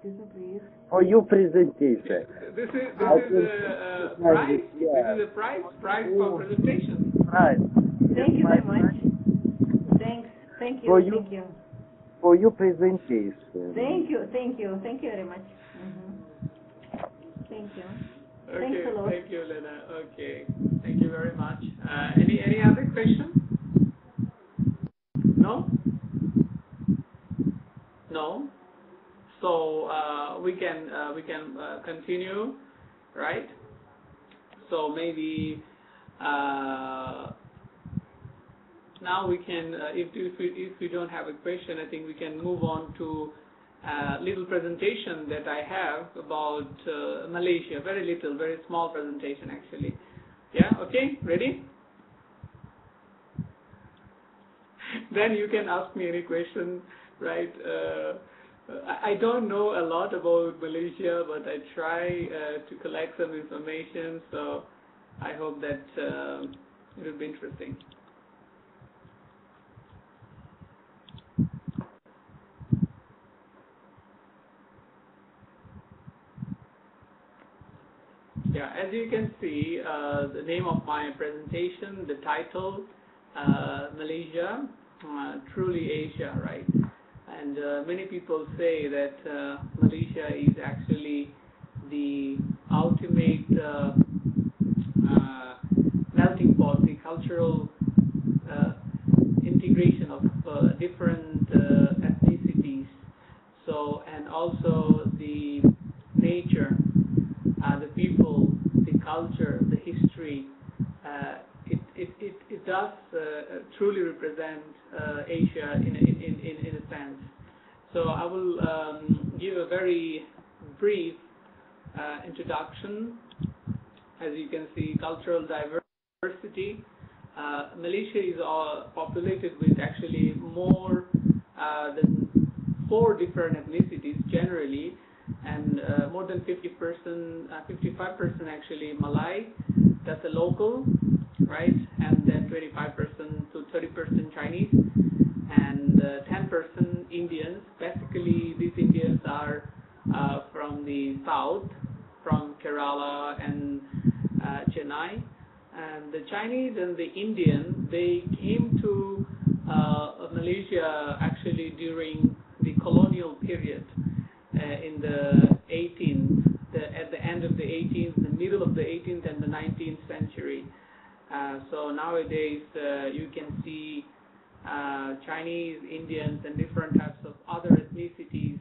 Excuse me, please. For your presentation. This is prize. This is a prize for presentation. Right. Thank you very much. Thanks. Thank you. Thank you. For your presentation. Thank you very much. Thank you. Okay, thanks a lot. Thank you, Lena. Okay, thank you very much. Any other question? No. So we can continue, right? So maybe now we can, if we don't have a question, I think we can move on to a little presentation that I have about Malaysia. Very small presentation actually. Yeah, okay, ready? Then you can ask me any question, right? I don't know a lot about Malaysia, but I try to collect some information, so I hope that it will be interesting. Yeah, as you can see, the name of my presentation, the title, Malaysia, Truly Asia, right? And many people say that Malaysia is actually the ultimate melting pot, the cultural integration of different ethnicities. So, and also the nature, the people, the culture, the history. It does truly represent Asia in a sense. So I will give a very brief introduction. As you can see, cultural diversity. Malaysia is populated with actually more than 4 different ethnicities generally, and more than 50%, 55% actually Malay, that's a local, right? And then 25% to 30% Chinese, and 10% Indians. Basically, these Indians are from the south, from Kerala and Chennai. And the Chinese and the Indian, they came to Malaysia actually during the colonial period in the 18th, at the end of the 18th, the middle of the 18th and the 19th century. So nowadays you can see Chinese, Indians, and different types of other ethnicities,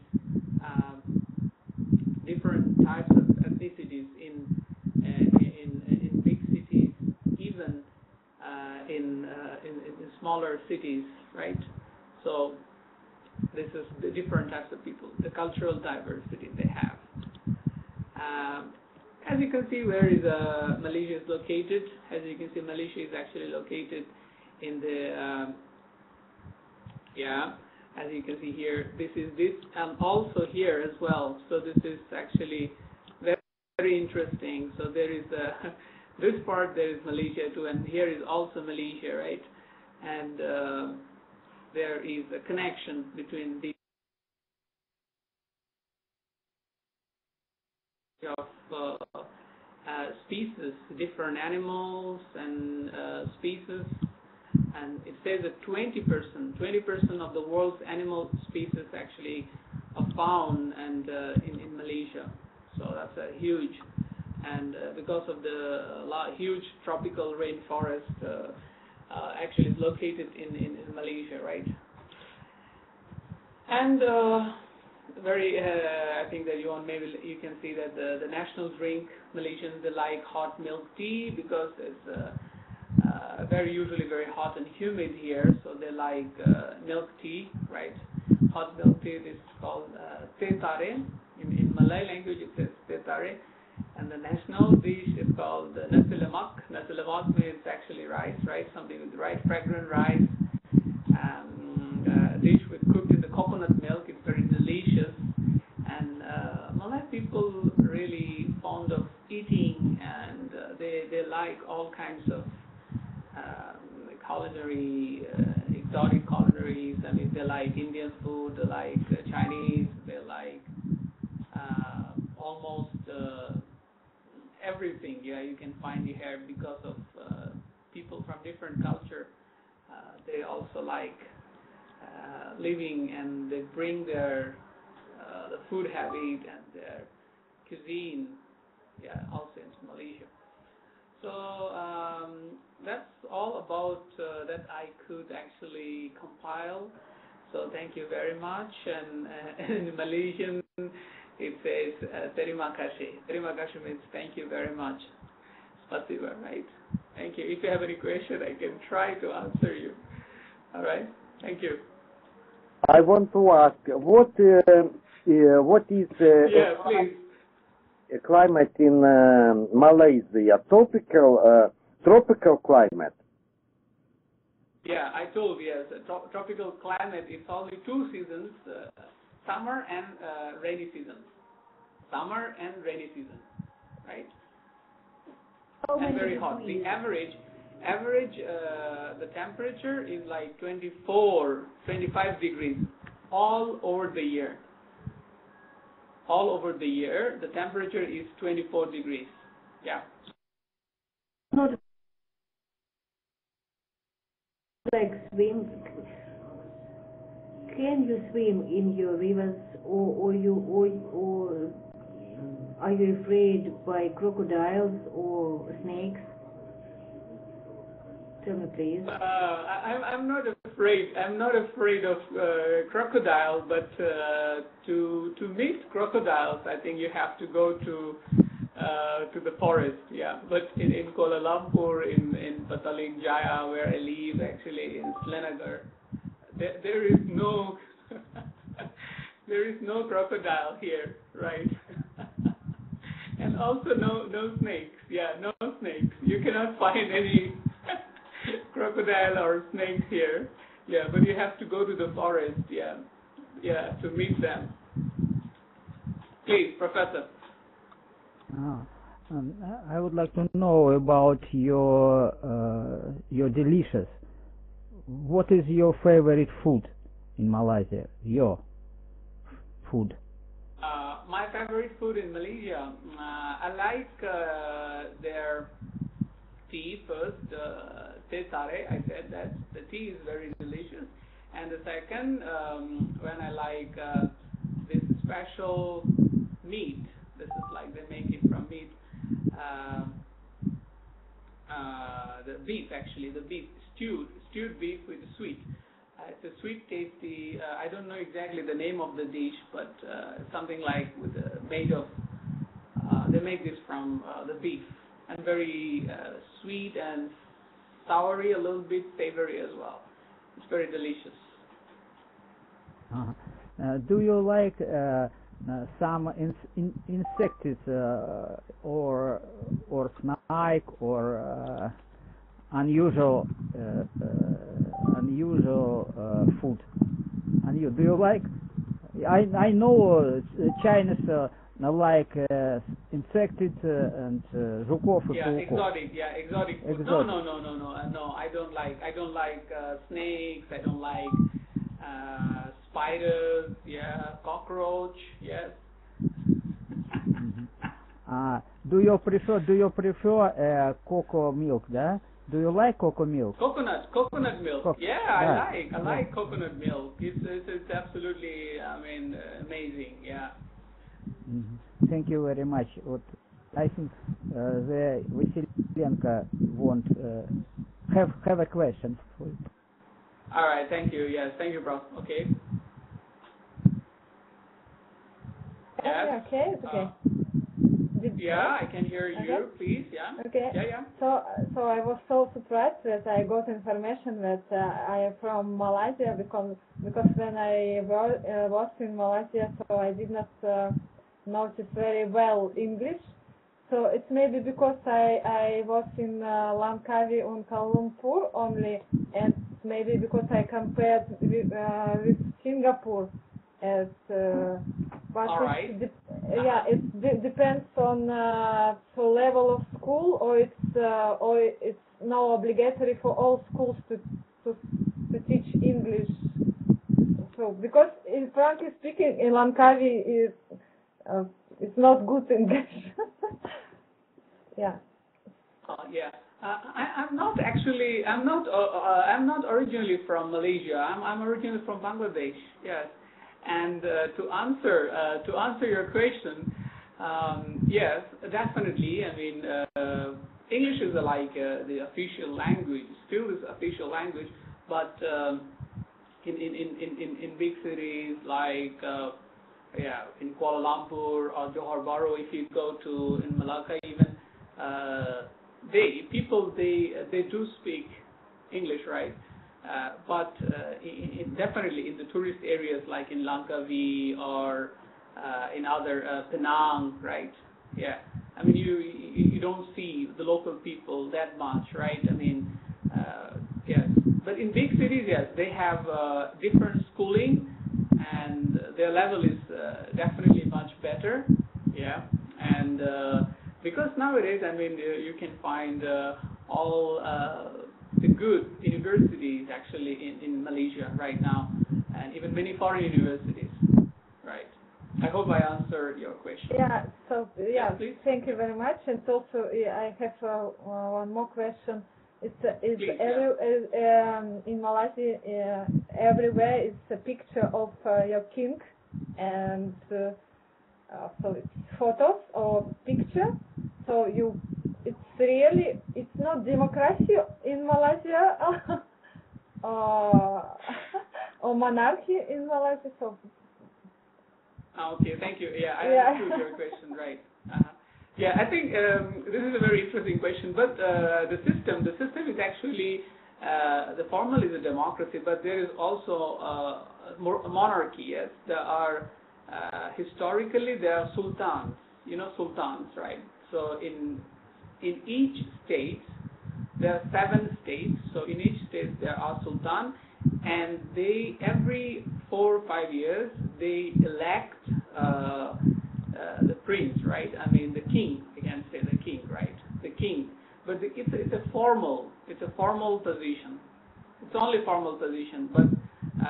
in big cities, even in smaller cities, right? So this is the different types of people, the cultural diversity they have. As you can see, where is Malaysia is located? As you can see, Malaysia is actually located in the as you can see here, this is this, and also here as well. So this is actually very interesting. So there is this part, there is Malaysia too, and here is also Malaysia, right? And there is a connection between these species, different animals and species. And it says that 20% of the world's animal species actually are found and in Malaysia. So that's a huge, and because of the huge tropical rainforest actually is located in Malaysia, right? And I think that maybe you can see that the national drink, Malaysians, they like hot milk tea because it's usually very hot and humid here, so they like milk tea, right? Hot milk tea is called teh tarik. In Malay language it says teh tarik, and the national dish is called nasi lemak. Nasi lemak means actually rice, right? Something with rice, fragrant rice, dish cooked in the coconut milk. It's very delicious, and Malay people really fond of eating, and they like all kinds of culinary, exotic culinaries. I mean, they like Indian food, they like Chinese, they like almost everything. Yeah, you can find here because of people from different culture. They also like living, and they bring their the food habit and their cuisine, also into Malaysia. So that's all about that I could actually compile. So thank you very much. And in Malaysian, it says terima kasih. Terima kasih means thank you very much. Spasiba, right? Thank you. If you have any question, I can try to answer you. All right. Thank you. I want to ask what is please. Climate in Malaysia? Tropical climate. Yeah, I told you, yes. Tropical climate is only 2 seasons, summer and rainy season. Summer and rainy season, right? And very hot. The average, the temperature is like 24, 25 degrees all over the year. All over the year, the temperature is 24 degrees. Yeah. Not like swim. Can you swim in your rivers, or are you afraid by crocodiles or snakes? Tell me, please. I'm not afraid. I'm not afraid of crocodile, but to meet crocodiles, I think you have to go to the forest. Yeah, but in Kuala Lumpur, in Petaling Jaya, where I live, actually in Srinagar, there is no there is no crocodile here, right? And also no snakes. Yeah, no snakes. You cannot find any crocodile or snakes here. Yeah, but you have to go to the forest. Yeah, to meet them. Please, Professor. I would like to know about your delicious. What is your favorite food in Malaysia? Your food. My favorite food in Malaysia. I like their tea first. Teh tarik. I said that the tea is very delicious. And the second, when I like this special meat. This is like they make it from meat. The beef, actually, the beef stewed beef with sweet. It's a sweet, tasty. I don't know exactly the name of the dish, but something like with made of. They make this from the beef, and very sweet and soury, a little bit savory as well. It's very delicious. Do you like some insects or snake or unusual food? Do you like? I know Chinese like insects and жуков и пауков. Exotic. Yeah, exotic food. No. No, I don't like snakes. I don't like spiders. Yeah, cockroach. Yes. Do you prefer cocoa milk? Да? Do you like cocoa milk? Coconut milk. I like coconut milk. It's absolutely, amazing. Yeah. Thank you very much. I think the Vasilenko want have a question for you. All right. Thank you. Yes. Thank you, bro. Okay. Yes. Okay. It's okay. I can hear you. Okay. Please. Yeah. Okay. Yeah. So I was so surprised that I got information that I am from Malaysia because when I was in Malaysia, so I did not notice very well English. So it's maybe because I was in Langkawi and Kuala Lumpur only, and maybe because I compared with Singapore. But all right. It depends on the level of school, or it's now obligatory for all schools to teach English. So because frankly speaking, in Langkawi it's not good English. Yeah. Yeah. I'm not originally from Malaysia. I'm originally from Bangladesh. Yes. And to answer your question, yes, definitely. English is like the official language, still is official language, but in big cities like in Kuala Lumpur or Johor Bahru, if you go to in Malacca even, they do speak English, right? But definitely in the tourist areas like in Langkawi or in other Penang, right? Yeah. You don't see the local people that much, right? Yes. But in big cities, yes, they have different schooling, and their level is definitely much better. Yeah. And because nowadays, you can find all the good universities actually in Malaysia right now, and even many foreign universities, right? I hope I answered your question. Yeah. So yes, please. Thank you very much. And also, I have one more question. In Malaysia, everywhere is a picture of your king, and so it's photos or picture. So it's not democracy in Malaysia or monarchy in Malaysia. So. Okay, thank you. Yeah, I understood your question, right. Yeah, I think this is a very interesting question, but the system is actually, the formal is a democracy, but there is also a monarchy, yes. There are, historically, there are sultans, sultans, right? So in each state, there are 7 states, so in each state there are sultan, and they, every 4 or 5 years, they elect the prince, right? I mean the king. I can say the king, right? The king. But it's a formal position. It's only formal position. But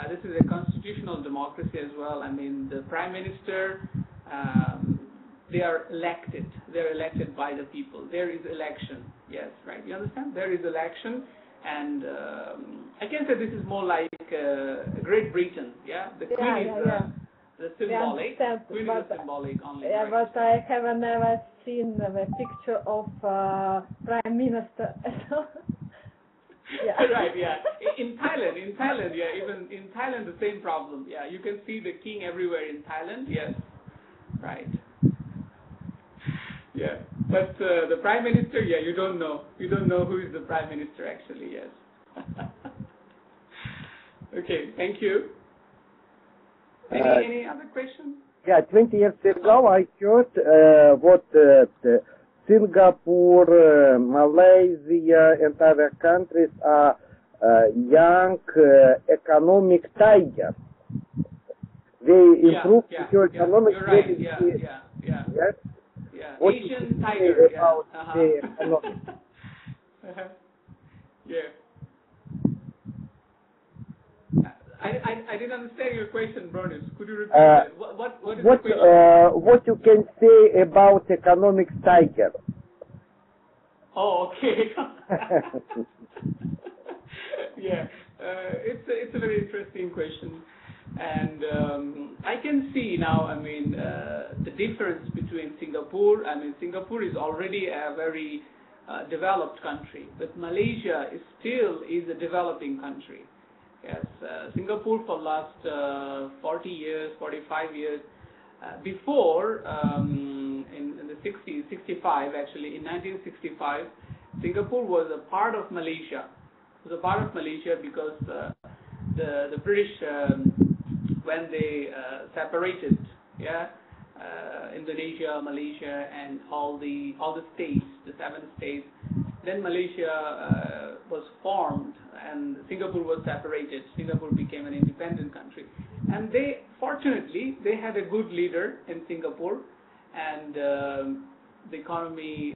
this is a constitutional democracy as well. I mean the prime minister, they are elected. They're elected by the people. There is election. Yes, right. You understand? There is election, and I can say this is more like Great Britain. Yeah, the queen is. The symbolic, queen is symbolic only. Yeah, right? but I have never seen the picture of prime minister. Yeah. Right. Yeah. In Thailand, yeah, even in Thailand, the same problem. Yeah, you can see the king everywhere in Thailand. Yes. Right. Yeah. But the prime minister, yeah, you don't know. You don't know who is the prime minister actually. Yes. Okay. Thank you. Any other questions? Yeah, 20 years ago I heard what Singapore, Malaysia and other countries are young economic tigers. They improve your economic right. Yeah. Yes? Yeah. Asian tiger. About the economic? Yeah. I didn't understand your question, Bronius. Could you repeat it? What is the question? What you can say about economic tiger? Oh, okay. Yeah, it's a very interesting question, and I can see now. I mean, the difference between Singapore. I mean, Singapore is already a very developed country, but Malaysia is still a developing country. Yes, Singapore for last 40 years, 45 years. Before, in the 60s, 65 actually, in 1965, Singapore was a part of Malaysia. It was a part of Malaysia because the British, when they separated, Indonesia, Malaysia, and all the states, the 7 states. Then Malaysia was formed, and Singapore was separated. Singapore became an independent country, and fortunately they had a good leader in Singapore, and the economy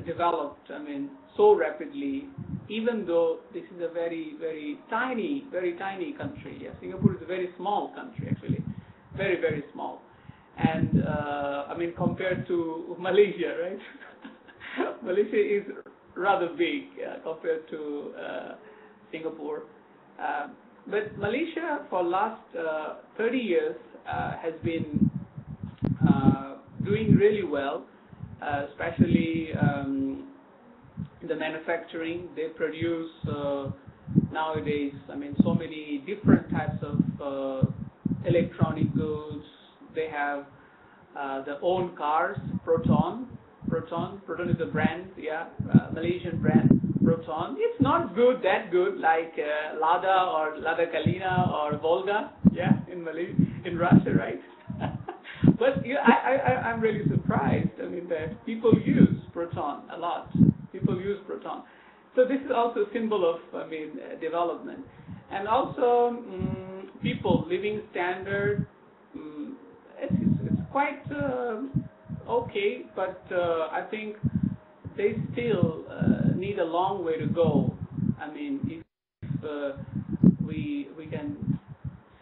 developed. I mean, so rapidly. Even though this is a very, very tiny country. Yeah, Singapore is a very small country actually, very, very small. And I mean, compared to Malaysia, right? Malaysia is rather big compared to Singapore. But Malaysia for last 30 years has been doing really well, especially in the manufacturing. They produce nowadays, I mean, so many different types of electronic goods. They have their own cars, Proton is a brand, Malaysian brand, Proton. It's not that good like Lada or Lada Kalina or Volga, in Russia, right? But I'm really surprised. I mean, that people use Proton a lot. People use Proton. So this is also a symbol of, development. And also, people living standard. It's quite okay, but I think they still need a long way to go. I mean, if we can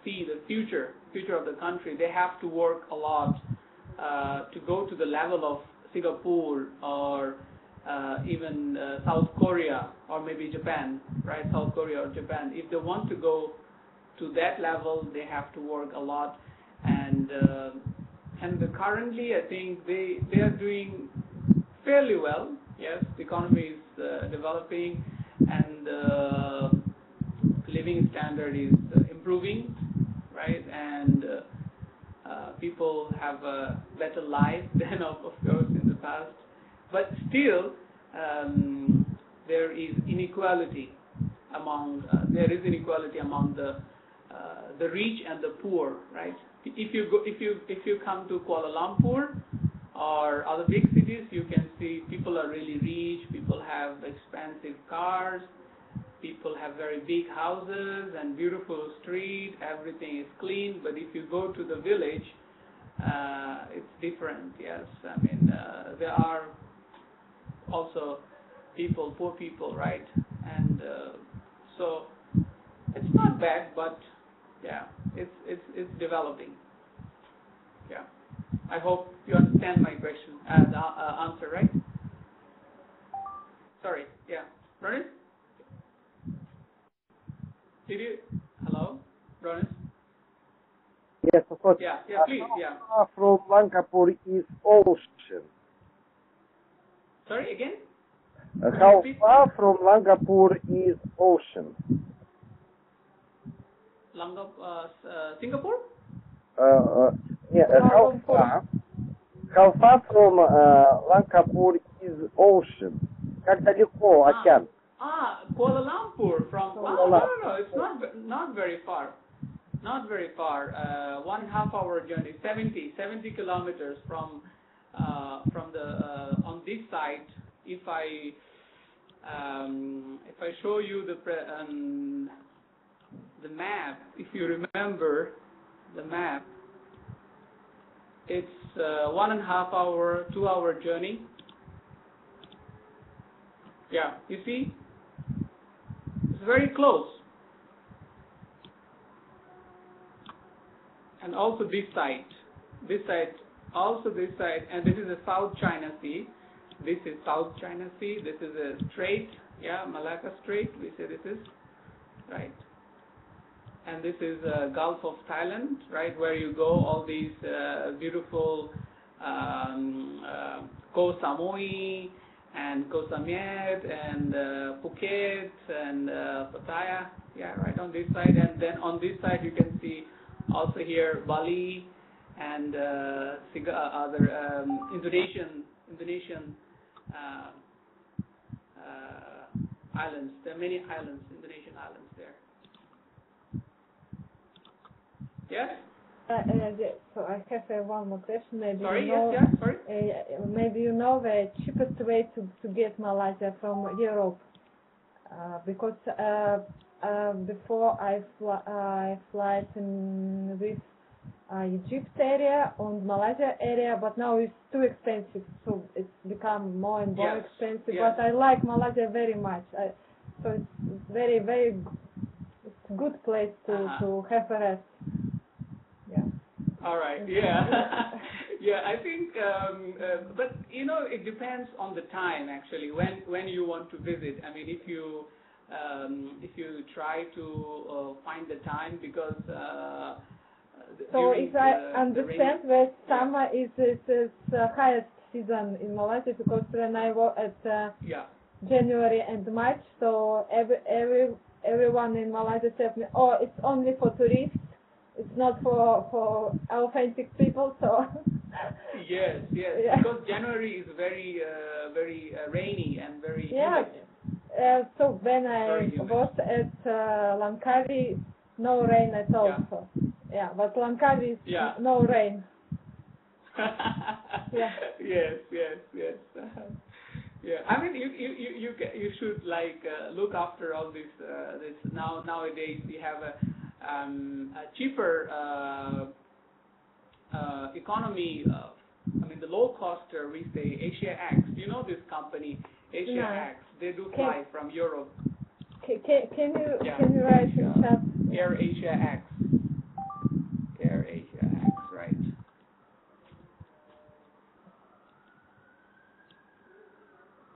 see the future of the country, they have to work a lot to go to the level of Singapore or even South Korea or maybe Japan, right? South Korea or Japan. If they want to go to that level, they have to work a lot. And currently, I think they are doing fairly well. Yes, the economy is developing, and living standard is improving, right? And people have a better life than, of course, in the past. But still, there is inequality among the rich and the poor, right? If you come to Kuala Lumpur or other big cities, you can see people are really rich. People have expensive cars. People have very big houses and beautiful streets. Everything is clean. But if you go to the village, it's different. Yes, I mean there are also poor people, right? And so it's not bad, but yeah, it's developing. Yeah, I hope you understand my question and answer, right? Sorry, yeah, Ronis? Did you? Hello, Ronis? Yes, of course. Yeah, please, yeah. How far from Langapur is ocean? Sorry, again? How far from Langapur is ocean? Singapore? Yeah, how far from Langapur is ocean? Как далеко океан? Kuala Lumpur from... No, it's not very far. Not very far. 1.5 hour journey, 70 kilometers from the on this side. If I show you the map, if you remember the map, it's 1.5 hour, 2 hour journey. Yeah, you see, it's very close. And also this side, also this side, and this is the South China Sea. This is South China Sea. This is a strait, yeah, Malacca Strait. We say this is right. And this is Gulf of Thailand, right, where you go, all these beautiful Koh Samui and Koh Samet and Phuket and Pattaya, yeah, right on this side. And then on this side you can see also here Bali and other Indonesian islands. There are many islands, Indonesian islands there. Yes? So I have one more question. Maybe sorry, you know, yes, sorry. Maybe you know the cheapest way to get Malaysia from Europe, because before I flight in this Egypt area and Malaysia area, but now it's too expensive, so it's become more and more expensive. Yes. But I like Malaysia very much. So it's very, very good place to have a rest. Yeah. All right. Yeah. Yeah. I think, but you know, it depends on the time actually when you want to visit. I mean, if you try to find the time, because so if I understand that summer is the highest season in Malaysia, because when I was at January and March, so everyone in Malaysia said me, oh, it's only for tourists, it's not for authentic people. So yes, yeah. Because January is very rainy and very humid. So when I was at Langkawi, no rain at all. Yeah. So, yeah, but Langkawi is no rain. Yeah. Yes. Yeah. I mean, you should like look after all this. Nowadays we have a cheaper economy. I mean, the low coster, we say Asia X. You know this company, Asia X. They do fly from Europe. Can you write in chat? Air Asia X. Air Asia X, right.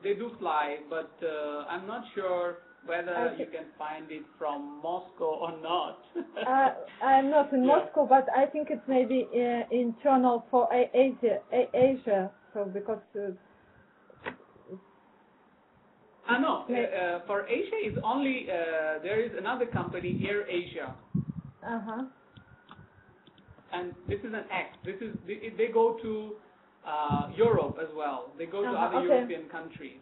They do fly, but I'm not sure whether you can find it from Moscow or not. I'm not in Moscow, but I think it's maybe internal for Asia. So because No, for Asia is only, there is another company, Air Asia. Uh-huh. And this is an X. They go to Europe as well. They go to other European countries.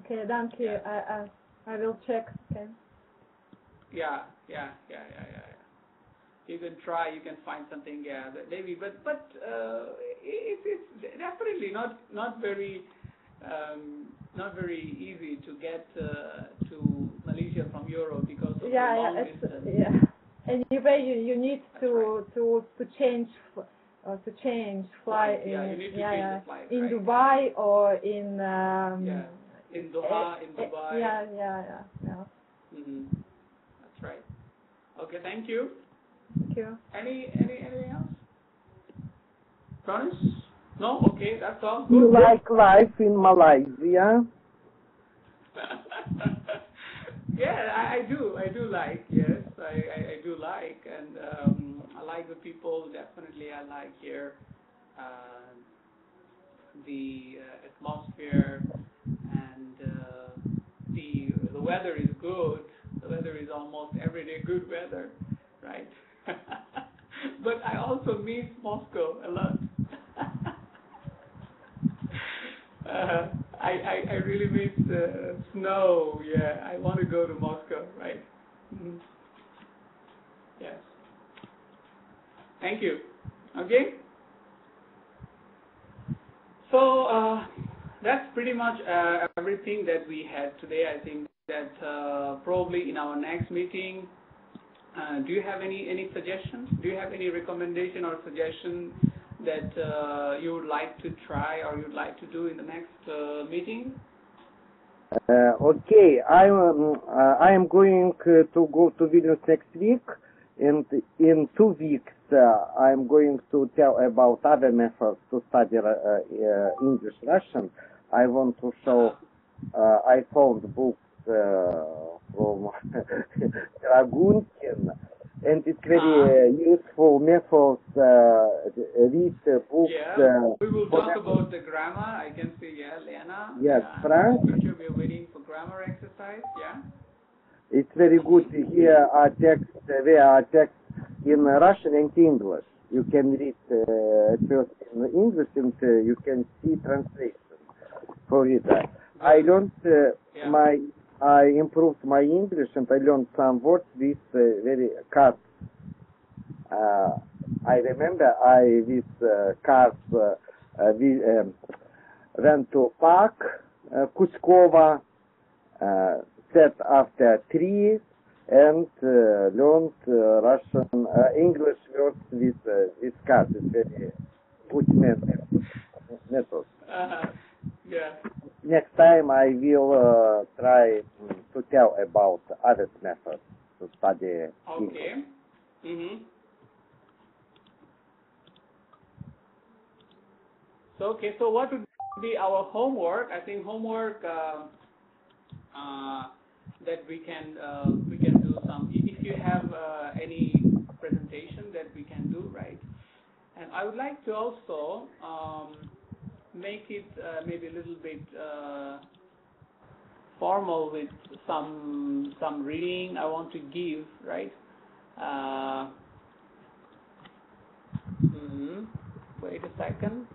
Okay, thank you. Yeah. I will check. Okay. Yeah. You can try. You can find something. Yeah, maybe. But it's definitely not very easy to get to Malaysia from Europe because of the long distance. Yeah. Anyway, you need to change flight. Yeah, you need to change the flight. In right. Dubai or in. In Doha, in Dubai. Yeah. Mm-hmm. That's right. Okay, thank you. Thank you. Anything else? Promise? No? Okay, that's all. Good. You like life in Malaysia? Yeah, I do like, yes, I do like, and I like the people, definitely I like here, the atmosphere, and the weather is good. The weather is almost everyday good weather, right? But I also miss Moscow a lot. I really miss snow. Yeah, I want to go to Moscow, right? Mm-hmm. Yes. Thank you. Okay. So that's pretty much everything that we had today. I think that probably in our next meeting, do you have any suggestions? Do you have any recommendation or suggestion that you would like to try or you'd like to do in the next meeting? Okay, I am going to go to Vilnius next week, and in 2 weeks I am going to tell about other methods to study English Russian. I want to show. I found books from Dragunkin, and it's very useful methods. Read books. Yeah, we will talk about the grammar. I can see, Lena. Yes, Frank. We're waiting for grammar exercise. Yeah. It's very good. Here are texts. There are texts in Russian and English. You can read first in English, and you can see translation for it. I learned I improved my English, and I learned some words with very cats. I remember with cats we went to park Kuskova, sat after trees, and learned Russian English words with cats. It's very good method. Yeah. Next time I will try to tell about other methods to study English. Okay. Mm-hmm. So what would be our homework? I think homework that we can do some. If you have any presentation that we can do, right? And I would like to also make it maybe a little bit formal with some reading I want to give, right? Wait a second.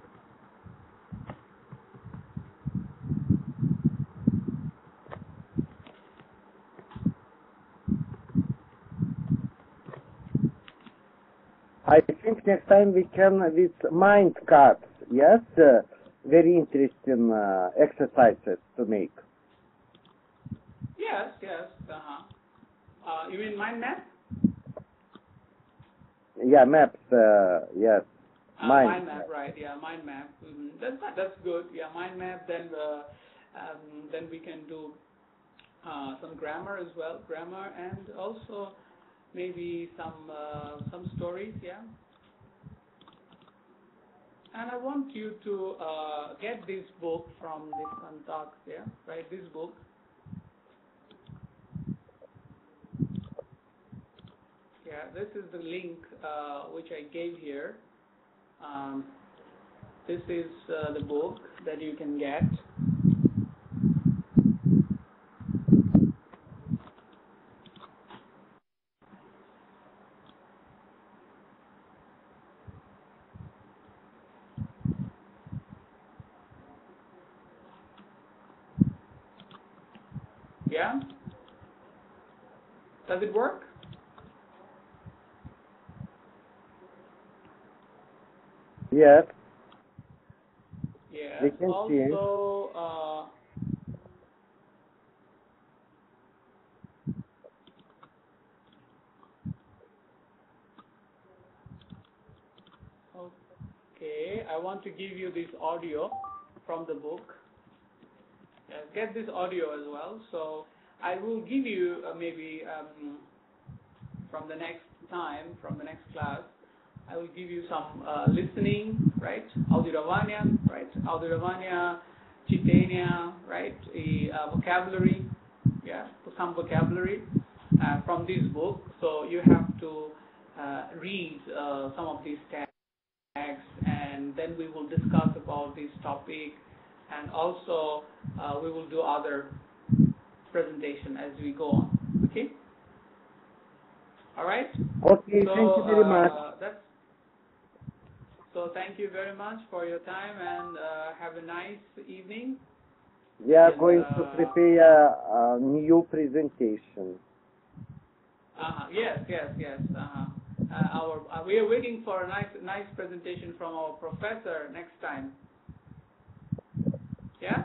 I think next time we can with mind cards. Yes, very interesting exercises to make. Yes. You mean mind map? Yeah, maps. Yes. Mind map, right? Yeah, mind map. Mm-hmm. That's good. Yeah, mind map. Then we can do some grammar as well. Grammar and also maybe some stories. Yeah. And I want you to get this book from this contact. Yeah, right. This book. Yeah, this is the link which I gave here. This is the book that you can get. Does it work? Yes. Yes. We can see. Also, okay, I want to give you this audio from the book. Get this audio as well. So I will give you maybe from the next time, from the next class, I will give you some listening, right? Audioravanya, right? Audioravanya, Chitania, right? Vocabulary, yeah, some vocabulary from this book. So you have to read some of these tags, and then we will discuss about this topic, and also we will do other presentation as we go on. Okay. All right. Okay. So, thank you very much. So thank you very much for your time, and have a nice evening. We are going to prepare a new presentation. Yes. We are waiting for a nice presentation from our professor next time. Yeah.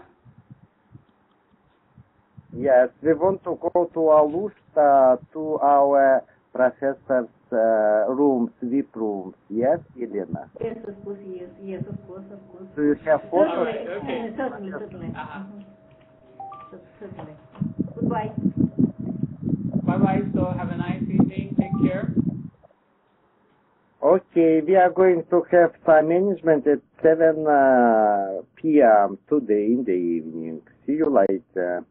Yes, we want to go to Alushta, to our professor's rooms, VIP rooms. Yes, Elena? Yes, of course, yes, of course. Do you have photos? All right, okay. Certainly. Certainly. Goodbye. Bye-bye. So have a nice evening. Take care. Okay, we are going to have time management at 7 p.m. today in the evening. See you later.